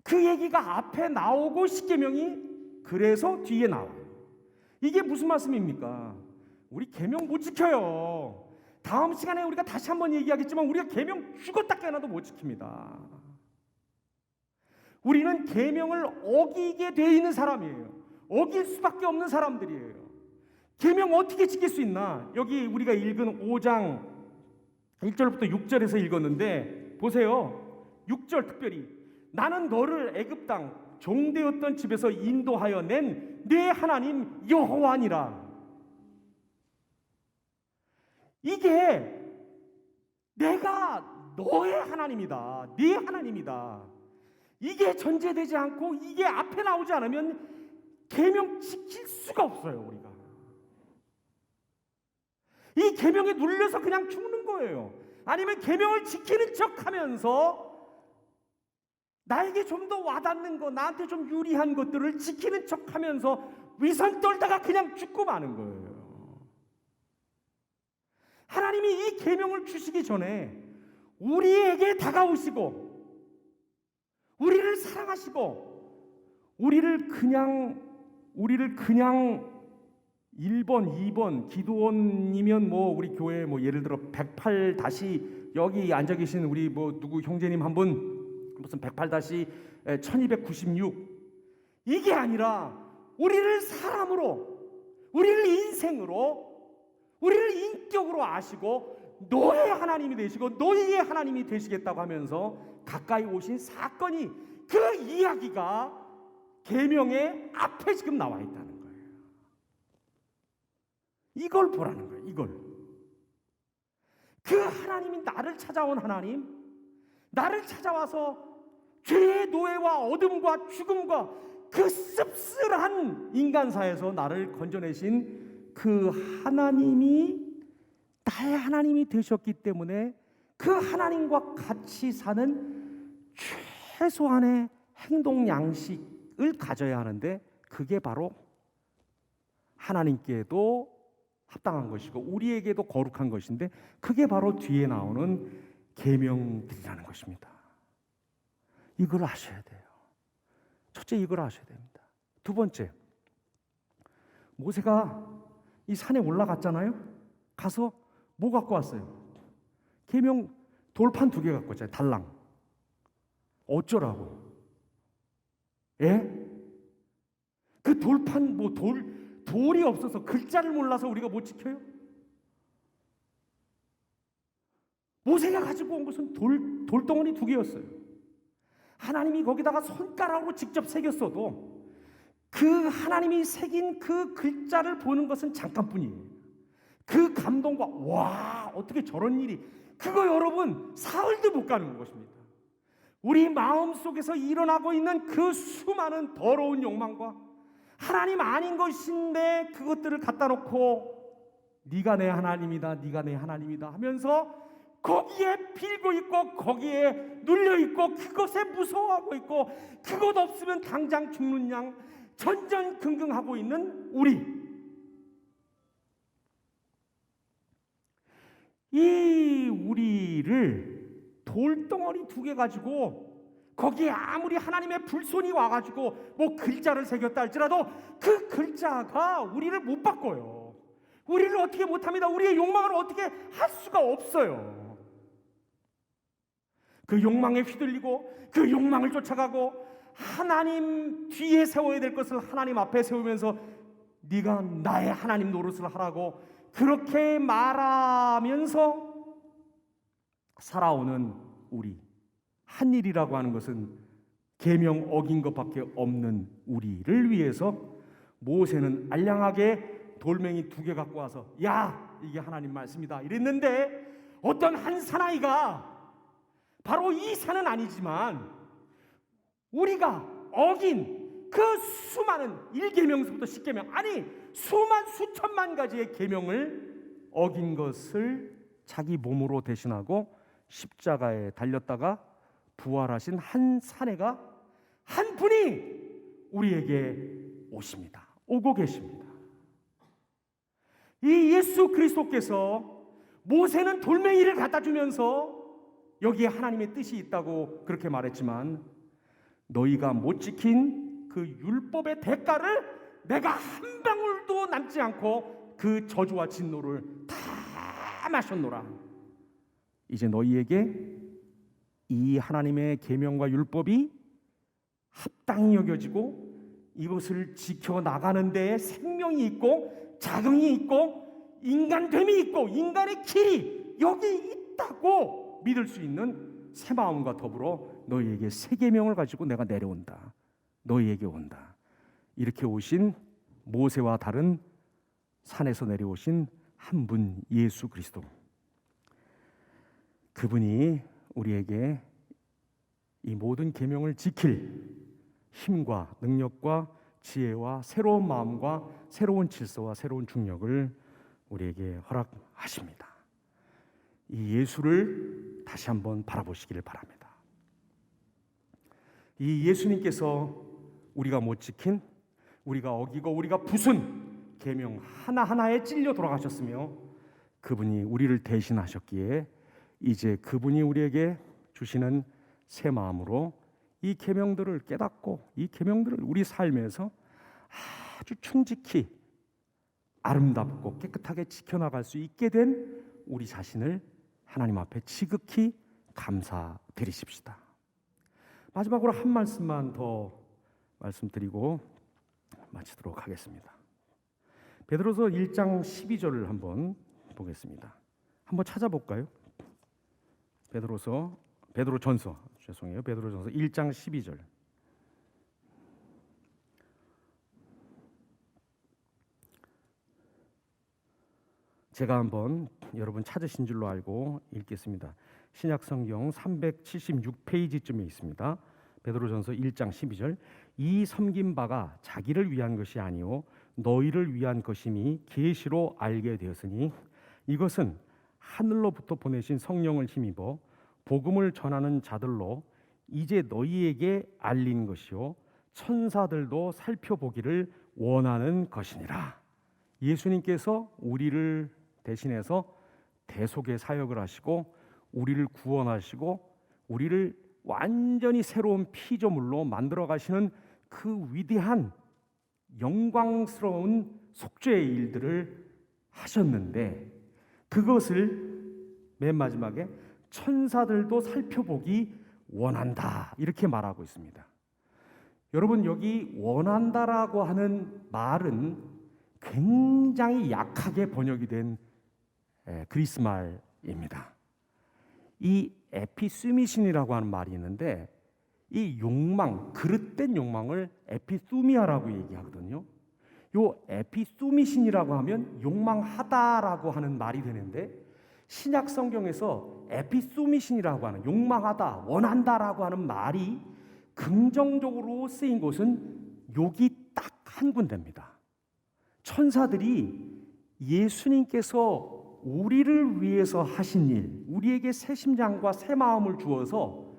그 얘기가 앞에 나오고 십계명이 그래서 뒤에 나와요. 이게 무슨 말씀입니까? 우리 계명 못 지켜요. 다음 시간에 우리가 다시 한번 얘기하겠지만 우리가 계명 죽었다 깨어나도 못 지킵니다. 우리는 계명을 어기게 돼 있는 사람이에요. 어길 수밖에 없는 사람들이에요. 계명 어떻게 지킬 수 있나? 여기 우리가 읽은 5장 1절부터 6절에서 읽었는데 보세요. 6절 특별히 나는 너를 애굽 땅 종되었던 집에서 인도하여 낸 내 하나님 여호와니라. 이게 내가 너의 하나님이다. 네 하나님이다. 이게 전제되지 않고 이게 앞에 나오지 않으면 계명 지킬 수가 없어요. 우리가 이 계명에 눌려서 그냥 죽는 거예요. 아니면 계명을 지키는 척하면서 나에게 좀 더 와닿는 거, 나한테 좀 유리한 것들을 지키는 척하면서 위선 떨다가 그냥 죽고 마는 거예요. 하나님이 이 계명을 주시기 전에 우리에게 다가오시고 우리를 사랑하시고 우리를 그냥 1번, 2번 기도원이면 뭐 우리 교회 뭐 예를 들어 108 다시 여기 앉아 계신 우리 뭐 누구 형제님 한 분 무슨 108 다시 1296 이게 아니라 우리를 사람으로 우리를 인생으로 우리를 인격으로 아시고 너의 하나님이 되시고 너희의 하나님이 되시겠다고 하면서 가까이 오신 사건이 그 이야기가 계명의 앞에 지금 나와 있다는 거예요. 이걸 보라는 거예요. 이걸. 그 하나님이 나를 찾아온 하나님, 나를 찾아와서 죄의 노예와 어둠과 죽음과 그 씁쓸한 인간사에서 나를 건져내신 그 하나님이 나의 하나님이 되셨기 때문에 그 하나님과 같이 사는 최소한의 행동 양식을 가져야 하는데 그게 바로 하나님께도 합당한 것이고 우리에게도 거룩한 것인데 그게 바로 뒤에 나오는 계명들이라는 것입니다. 이걸 아셔야 돼요. 첫째 이걸 아셔야 됩니다. 두 번째, 모세가 이 산에 올라갔잖아요. 가서 뭐 갖고 왔어요? 계명 돌판 2개 갖고 왔잖아요. 달랑. 어쩌라고? 예? 그 돌판 뭐 돌이 없어서 글자를 몰라서 우리가 못 지켜요? 모세가 가지고 온 것은 돌덩어리 2개였어요. 하나님이 거기다가 손가락으로 직접 새겼어도 그 하나님이 새긴 그 글자를 보는 것은 잠깐뿐이에요. 그 감동과 와 어떻게 저런 일이 그거 여러분 사흘도 못 가는 것입니다. 우리 마음속에서 일어나고 있는 그 수많은 더러운 욕망과 하나님 아닌 것인데 그것들을 갖다 놓고 네가 내 하나님이다 네가 내 하나님이다 하면서 거기에 빌고 있고 거기에 눌려 있고 그것에 무서워하고 있고 그것 없으면 당장 죽는 양 전전긍긍하고 있는 우리를 돌덩어리 2개 가지고 거기에 아무리 하나님의 불손이 와가지고 뭐 글자를 새겼다 할지라도 그 글자가 우리를 못 바꿔요. 우리를 어떻게 못합니다. 우리의 욕망을 어떻게 할 수가 없어요. 그 욕망에 휘둘리고 그 욕망을 쫓아가고 하나님 뒤에 세워야 될 것을 하나님 앞에 세우면서 네가 나의 하나님 노릇을 하라고 그렇게 말하면서 살아오는 우리 한 일이라고 하는 것은 계명 어긴 것밖에 없는 우리를 위해서 모세는 알량하게 돌멩이 2개 갖고 와서 야 이게 하나님 말씀이다 이랬는데 어떤 한 사나이가 바로 이 산은 아니지만 우리가 어긴 그 수많은 1계명서부터 10계명 아니 수천만 가지의 계명을 어긴 것을 자기 몸으로 대신하고 십자가에 달렸다가 부활하신 한 사내가 한 분이 우리에게 오십니다. 오고 계십니다. 이 예수 그리스도께서 모세는 돌멩이를 갖다 주면서 여기에 하나님의 뜻이 있다고 그렇게 말했지만 너희가 못 지킨 그 율법의 대가를 내가 한 방울도 남지 않고 그 저주와 진노를 다 마셨노라. 이제 너희에게 이 하나님의 계명과 율법이 합당히 여겨지고 이것을 지켜나가는 데에 생명이 있고 자긍이 있고 인간됨이 있고 인간의 길이 여기 있다고 믿을 수 있는 새 마음과 더불어 너희에게 새 계명을 가지고 내가 내려온다. 너희에게 온다. 이렇게 오신 모세와 다른 산에서 내려오신 한 분 예수 그리스도. 그분이 우리에게 이 모든 계명을 지킬 힘과 능력과 지혜와 새로운 마음과 새로운 질서와 새로운 중력을 우리에게 허락하십니다. 이 예수를 다시 한번 바라보시기를 바랍니다. 이 예수님께서 우리가 못 지킨, 우리가 어기고 우리가 부순 계명 하나하나에 찔려 돌아가셨으며 그분이 우리를 대신하셨기에 이제 그분이 우리에게 주시는 새 마음으로 이 계명들을 깨닫고 이 계명들을 우리 삶에서 아주 충직히 아름답고 깨끗하게 지켜나갈 수 있게 된 우리 자신을 하나님 앞에 지극히 감사드리십시다. 마지막으로 한 말씀만 더 말씀드리고 마치도록 하겠습니다. 베드로서 1장 12절을 한번 보겠습니다. 한번 찾아볼까요? 베드로전서 1장 12절. 제가 한번 여러분 찾으신 줄로 알고 읽겠습니다. 신약성경 376페이지쯤에 있습니다. 베드로전서 1장 12절. 이 섬긴 바가 자기를 위한 것이 아니요 너희를 위한 것임이 계시로 알게 되었으니 이것은 하늘로부터 보내신 성령을 힘입어 복음을 전하는 자들로 이제 너희에게 알린 것이요 천사들도 살펴보기를 원하는 것이니라. 예수님께서 우리를 대신해서 대속의 사역을 하시고 우리를 구원하시고 우리를 완전히 새로운 피조물로 만들어 가시는 그 위대한 영광스러운 속죄의 일들을 하셨는데 그것을 맨 마지막에 천사들도 살펴보기 원한다 이렇게 말하고 있습니다. 여러분 여기 원한다라고 하는 말은 굉장히 약하게 번역이 된 그리스 말입니다. 이 에피수미신이라고 하는 말이 있는데 이 욕망, 그릇된 욕망을 에피수미아라고 얘기하거든요. 요 에피수미신이라고 하면 욕망하다라고 하는 말이 되는데 신약 성경에서 에피수미신이라고 하는 욕망하다, 원한다라고 하는 말이 긍정적으로 쓰인 곳은 여기 딱 한 군데입니다. 천사들이 예수님께서 우리를 위해서 하신 일, 우리에게 새 심장과 새 마음을 주어서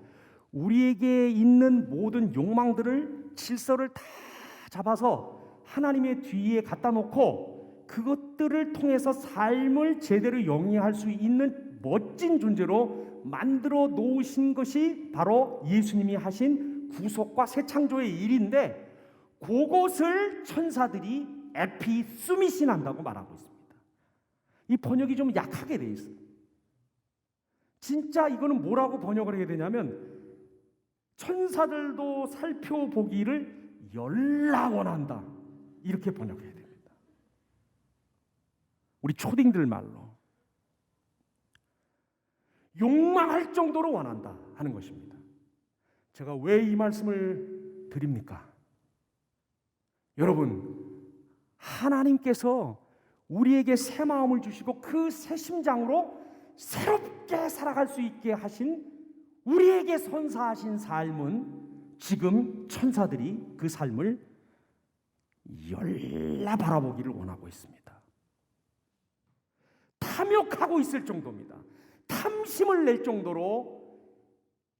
우리에게 있는 모든 욕망들을 질서를 다 잡아서 하나님의 뒤에 갖다 놓고 그것들을 통해서 삶을 제대로 영위할 수 있는 멋진 존재로 만들어 놓으신 것이 바로 예수님이 하신 구속과 새 창조의 일인데 그것을 천사들이 에피수미신 한다고 말하고 있습니다. 이 번역이 좀 약하게 돼 있어요. 진짜 이거는 뭐라고 번역을 해야 되냐면 천사들도 살펴보기를 열라 원한다 이렇게 번역해야 됩니다. 우리 초딩들 말로 욕망할 정도로 원한다 하는 것입니다. 제가 왜 이 말씀을 드립니까? 여러분 하나님께서 우리에게 새 마음을 주시고 그 새 심장으로 새롭게 살아갈 수 있게 하신 우리에게 선사하신 삶은 지금 천사들이 그 삶을 열라 바라보기를 원하고 있습니다. 탐욕하고 있을 정도입니다. 탐심을 낼 정도로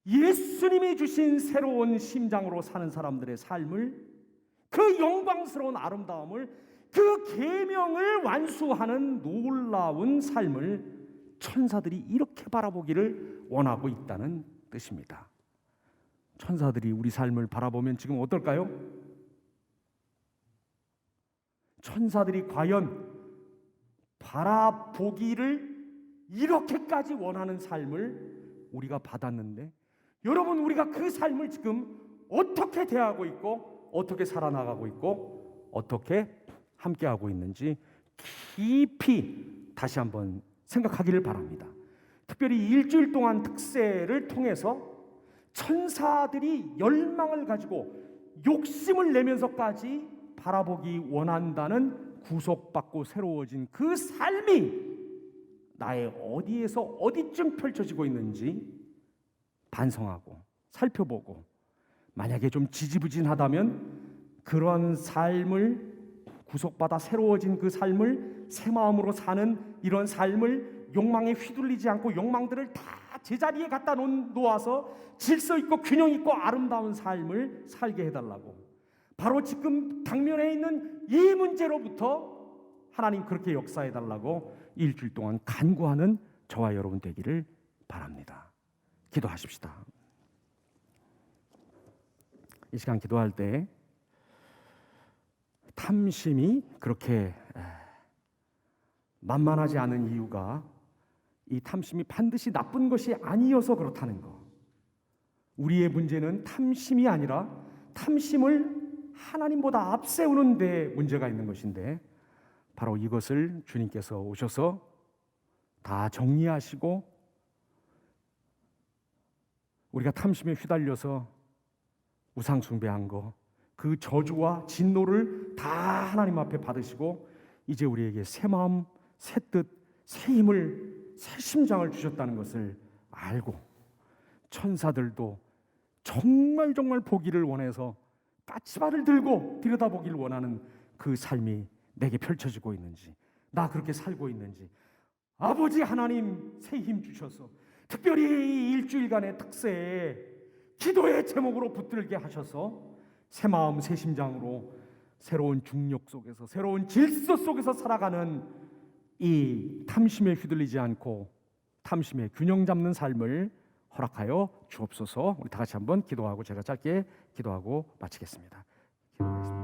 예수님이 주신 새로운 심장으로 사는 사람들의 삶을, 그 영광스러운 아름다움을, 그 계명을 완수하는 놀라운 삶을 천사들이 이렇게 바라보기를 원하고 있다는 뜻입니다. 천사들이 우리 삶을 바라보면 지금 어떨까요? 천사들이 과연 바라보기를 이렇게까지 원하는 삶을 우리가 받았는데, 여러분, 우리가 그 삶을 지금 어떻게 대하고 있고 어떻게 살아나가고 있고 어떻게 함께하고 있는지 깊이 다시 한번 생각하기를 바랍니다. 특별히 일주일 동안 특세를 통해서 천사들이 열망을 가지고 욕심을 내면서까지 바라보기 원한다는 구속받고 새로워진 그 삶이 나의 어디에서 어디쯤 펼쳐지고 있는지 반성하고 살펴보고, 만약에 좀 지지부진하다면 그런 삶을, 구속받아 새로워진 그 삶을, 새 마음으로 사는 이런 삶을 욕망에 휘둘리지 않고 욕망들을 다 제자리에 갖다 놓아서 질서 있고 균형 있고 아름다운 삶을 살게 해달라고, 바로 지금 당면에 있는 이 문제로부터 하나님 그렇게 역사해달라고 일주일 동안 간구하는 저와 여러분 되기를 바랍니다. 기도하십시다. 이 시간 기도할 때 탐심이 그렇게 만만하지 않은 이유가, 이 탐심이 반드시 나쁜 것이 아니어서 그렇다는 것. 우리의 문제는 탐심이 아니라 탐심을 하나님보다 앞세우는 데 문제가 있는 것인데, 바로 이것을 주님께서 오셔서 다 정리하시고, 우리가 탐심에 휘달려서 우상 숭배한 거, 그 저주와 진노를 다 하나님 앞에 받으시고 이제 우리에게 새 마음, 새 뜻, 새 힘을, 새 심장을 주셨다는 것을 알고, 천사들도 정말 보기를 원해서 까치발을 들고 들여다보기를 원하는 그 삶이 내게 펼쳐지고 있는지, 나 그렇게 살고 있는지, 아버지 하나님 새 힘 주셔서 특별히 이 일주일간의 특세에 기도의 제목으로 붙들게 하셔서 새 마음 새 심장으로 새로운 중력 속에서, 새로운 질서 속에서 살아가는 이 탐심에 휘둘리지 않고 탐심의 균형 잡는 삶을 허락하여 주옵소서. 우리 다 같이 한번 기도하고 제가 짧게 기도하고 마치겠습니다. 기도하겠습니다.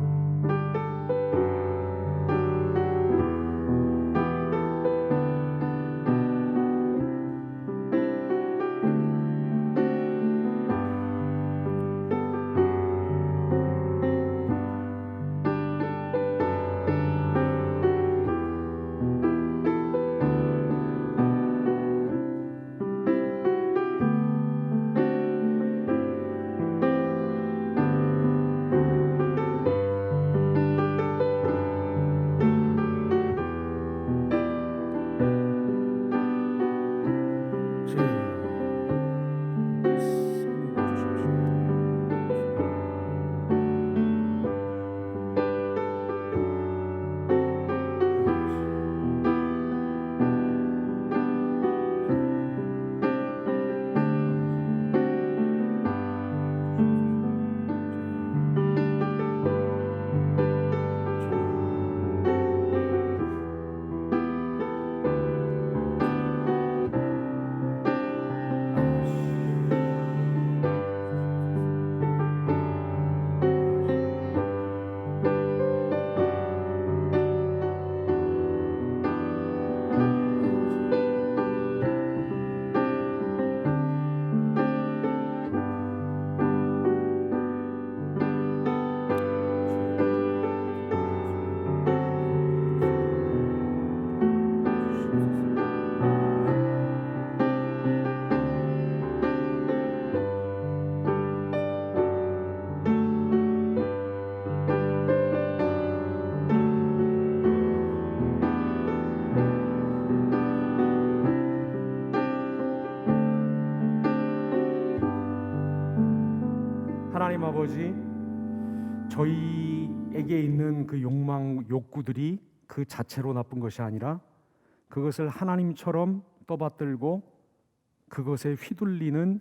하나님 아버지, 저희에게 있는 그 욕망, 욕구들이 그 자체로 나쁜 것이 아니라 그것을 하나님처럼 떠받들고 그것에 휘둘리는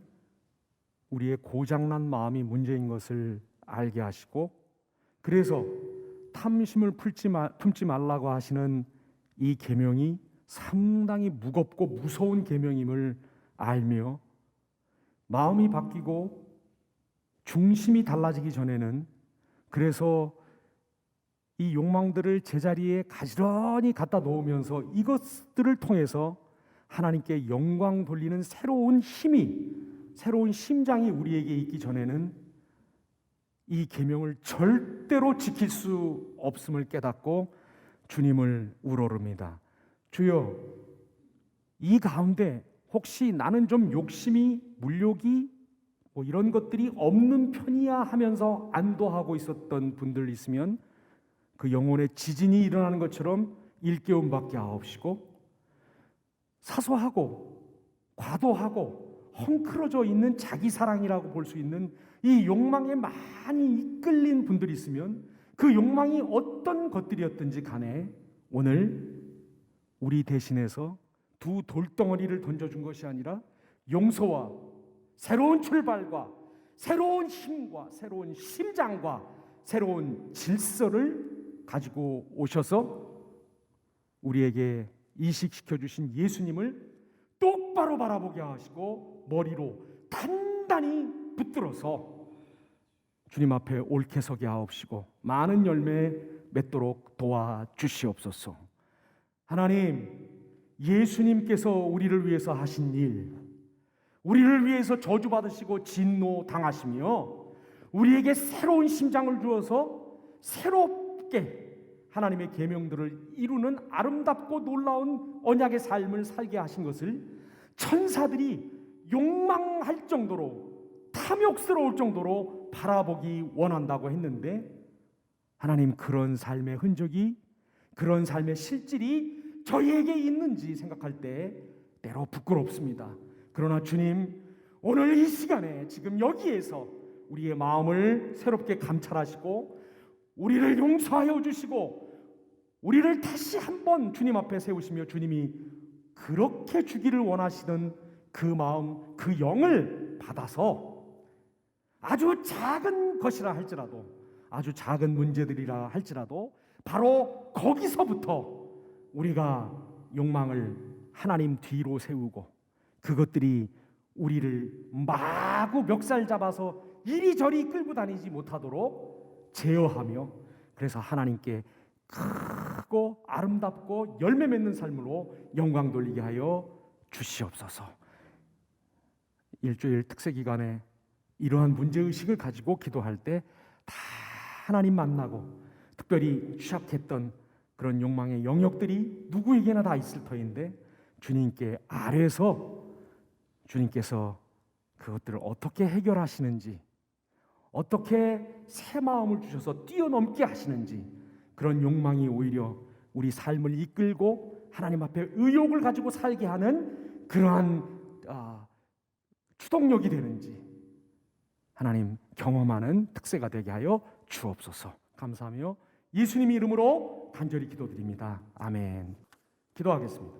우리의 고장난 마음이 문제인 것을 알게 하시고, 그래서 탐심을 품지 말라고 하시는 이 계명이 상당히 무겁고 무서운 계명임을 알며 마음이 바뀌고 중심이 달라지기 전에는, 그래서 이 욕망들을 제자리에 가지런히 갖다 놓으면서 이것들을 통해서 하나님께 영광 돌리는 새로운 힘이, 새로운 심장이 우리에게 있기 전에는 이 계명을 절대로 지킬 수 없음을 깨닫고 주님을 우러릅니다. 주여, 이 가운데 혹시 나는 좀 욕심이, 물욕이 뭐 이런 것들이 없는 편이야 하면서 안도하고 있었던 분들 있으면 그 영혼의 지진이 일어나는 것처럼 일깨움 받게 하옵시고, 사소하고 과도하고 헝클어져 있는 자기 사랑이라고 볼 수 있는 이 욕망에 많이 이끌린 분들이 있으면 그 욕망이 어떤 것들이었든지 간에 오늘 우리 대신해서 두 돌덩어리를 던져준 것이 아니라 용서와 새로운 출발과 새로운 힘과 새로운 심장과 새로운 질서를 가지고 오셔서 우리에게 이식시켜 주신 예수님을 똑바로 바라보게 하시고 머리로 단단히 붙들어서 주님 앞에 옳게 서게 하옵시고 많은 열매 맺도록 도와주시옵소서. 하나님, 예수님께서 우리를 위해서 하신 일, 우리를 위해서 저주받으시고 진노 당하시며 우리에게 새로운 심장을 주어서 새롭게 하나님의 계명들을 이루는 아름답고 놀라운 언약의 삶을 살게 하신 것을 천사들이 욕망할 정도로, 탐욕스러울 정도로 바라보기 원한다고 했는데, 하나님, 그런 삶의 흔적이, 그런 삶의 실질이 저희에게 있는지 생각할 때 때로 부끄럽습니다. 그러나 주님, 오늘 이 시간에 지금 여기에서 우리의 마음을 새롭게 감찰하시고 우리를 용서하여 주시고 우리를 다시 한번 주님 앞에 세우시며 주님이 그렇게 주기를 원하시는 그 마음, 그 영을 받아서 아주 작은 것이라 할지라도, 아주 작은 문제들이라 할지라도 바로 거기서부터 우리가 욕망을 하나님 뒤로 세우고 그것들이 우리를 마구 멱살 잡아서 이리저리 끌고 다니지 못하도록 제어하며, 그래서 하나님께 크고 아름답고 열매 맺는 삶으로 영광 돌리게 하여 주시옵소서. 일주일 특세 기간에 이러한 문제의식을 가지고 기도할 때 다 하나님 만나고 특별히 취약했던 그런 욕망의 영역들이 누구에게나 다 있을 터인데 주님께 아뢰서 주님께서 그것들을 어떻게 해결하시는지, 어떻게 새 마음을 주셔서 뛰어넘게 하시는지, 그런 욕망이 오히려 우리 삶을 이끌고 하나님 앞에 의욕을 가지고 살게 하는 그러한 추동력이 되는지 하나님 경험하는 특세가 되게 하여 주옵소서. 감사하며 예수님 이름으로 간절히 기도드립니다. 아멘. 기도하겠습니다.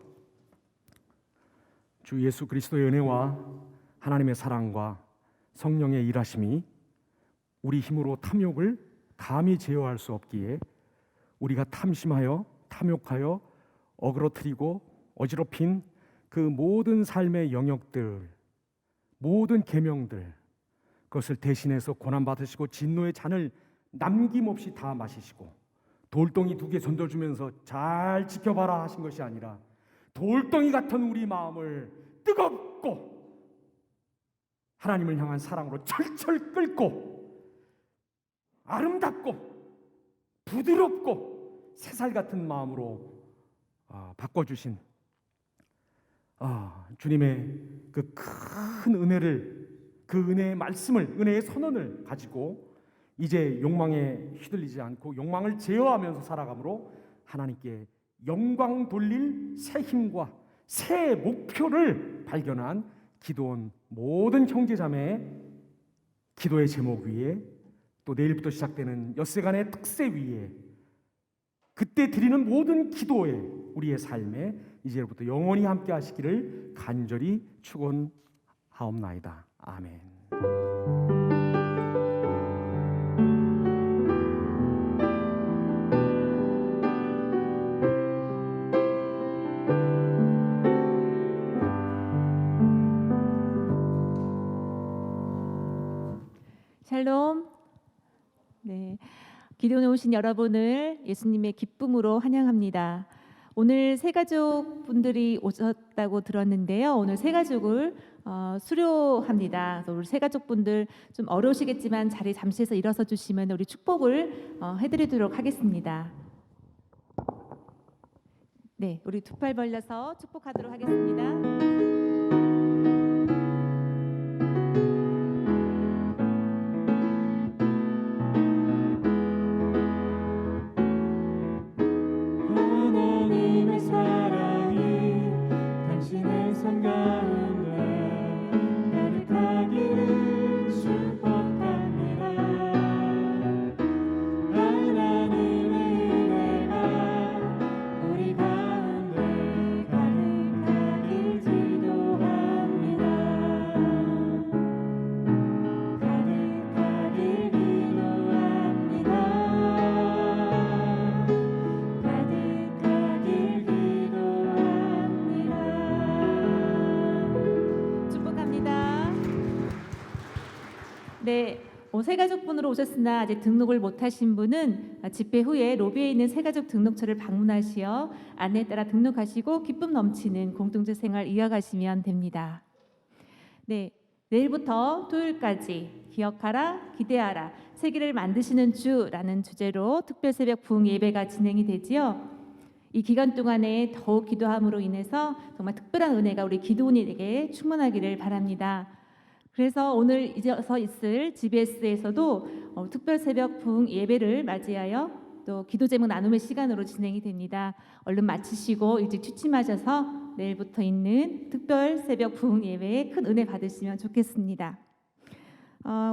주 예수 그리스도의 은혜와 하나님의 사랑과 성령의 일하심이 우리 힘으로 탐욕을 감히 제어할 수 없기에 우리가 탐심하여 탐욕하여 어그러뜨리고 어지럽힌 그 모든 삶의 영역들, 모든 계명들, 그것을 대신해서 고난받으시고 진노의 잔을 남김없이 다 마시시고 돌덩이 2개 던져주면서 잘 지켜봐라 하신 것이 아니라 돌덩이 같은 우리 마음을 뜨겁고 하나님을 향한 사랑으로 철철 끓고 아름답고 부드럽고 새살 같은 마음으로 바꿔주신 주님의 그 큰 은혜를, 그 은혜의 말씀을, 은혜의 선언을 가지고 이제 욕망에 휘둘리지 않고 욕망을 제어하면서 살아감으로 하나님께 영광 돌릴 새 힘과 새 목표를 발견한 기도원 모든 형제자매의 기도의 제목 위에, 또 내일부터 시작되는 엿새간의 특세 위에, 그때 드리는 모든 기도에 우리의 삶에 이제부터 영원히 함께 하시기를 간절히 축원하옵나이다. 아멘. 샬롬. 네, 기도에 오신 여러분을 예수님의 기쁨으로 환영합니다. 오늘 새가족 분들이 오셨다고 들었는데요. 오늘 새가족을 수료합니다. 그래서 우리 새가족 분들 좀 어려우시겠지만 자리 잠시에서 일어서 주시면 우리 축복을 해드리도록 하겠습니다. 네, 우리 두 팔 벌려서 축복하도록 하겠습니다. 하나님의 사랑이 당신의 삶 가운데 가득하기를 축복합니다. 하나님의 은혜가 우리 가운데 가득하길 기도합니다. 가득하길 기도합니다. 가득하길 기도합니다. 축복합니다. 네, 새가족분으로 오셨으나 아직 등록을 못하신 분은 집회 후에 로비에 있는 새가족 등록처를 방문하시어 안내에 따라 등록하시고 기쁨 넘치는 공동체 생활 이어가시면 됩니다. 네, 내일부터 토요일까지 기억하라, 기대하라, 세계를 만드시는 주라는 주제로 특별 새벽 부흥 예배가 진행이 되지요. 이 기간 동안에 더욱 기도함으로 인해서 정말 특별한 은혜가 우리 기도원에게 충만하기를 바랍니다. 그래서 오늘 이어서 있을 GBS에서도 특별 새벽 부흥 예배를 맞이하여 또 기도 제목 나눔의 시간으로 진행이 됩니다. 얼른 마치시고 일찍 취침하셔서 내일부터 있는 특별 새벽 부흥 예배에 큰 은혜 받으시면 좋겠습니다.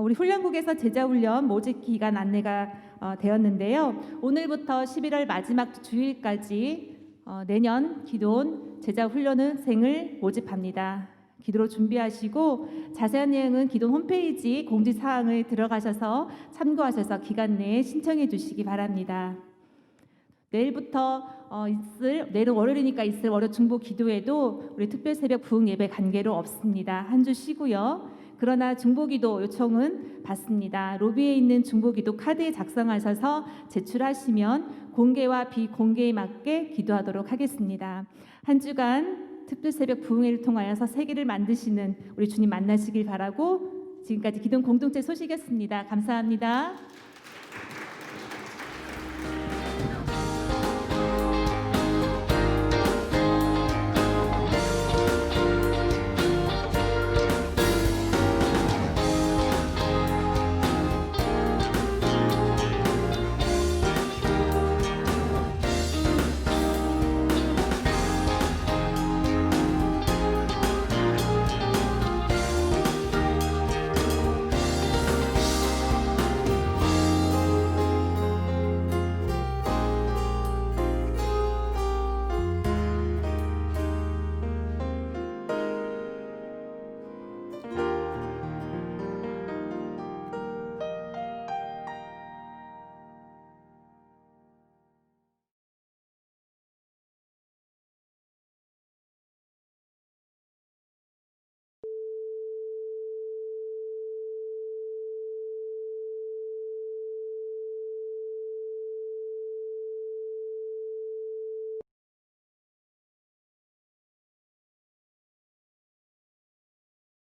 우리 훈련국에서 제자훈련 모집 기간 안내가 되었는데요. 오늘부터 11월 마지막 주일까지 내년 기도원 제자훈련생을 모집합니다. 기도로 준비하시고 자세한 내용은 기도원 홈페이지 공지사항을 들어가셔서 참고하셔서 기간 내에 신청해 주시기 바랍니다. 내일부터 내일은 월요일이니까 있을 월요 중보 기도에도 우리 특별 새벽 부흥 예배 관계로 없습니다. 한 주 쉬고요. 그러나 중보기도 요청은 받습니다. 로비에 있는 중보기도 카드에 작성하셔서 제출하시면 공개와 비공개에 맞게 기도하도록 하겠습니다. 한 주간 특별 새벽 부흥회를 통하여서 세계를 만드시는 우리 주님 만나시길 바라고 지금까지 기도원 공동체 소식이었습니다. 감사합니다.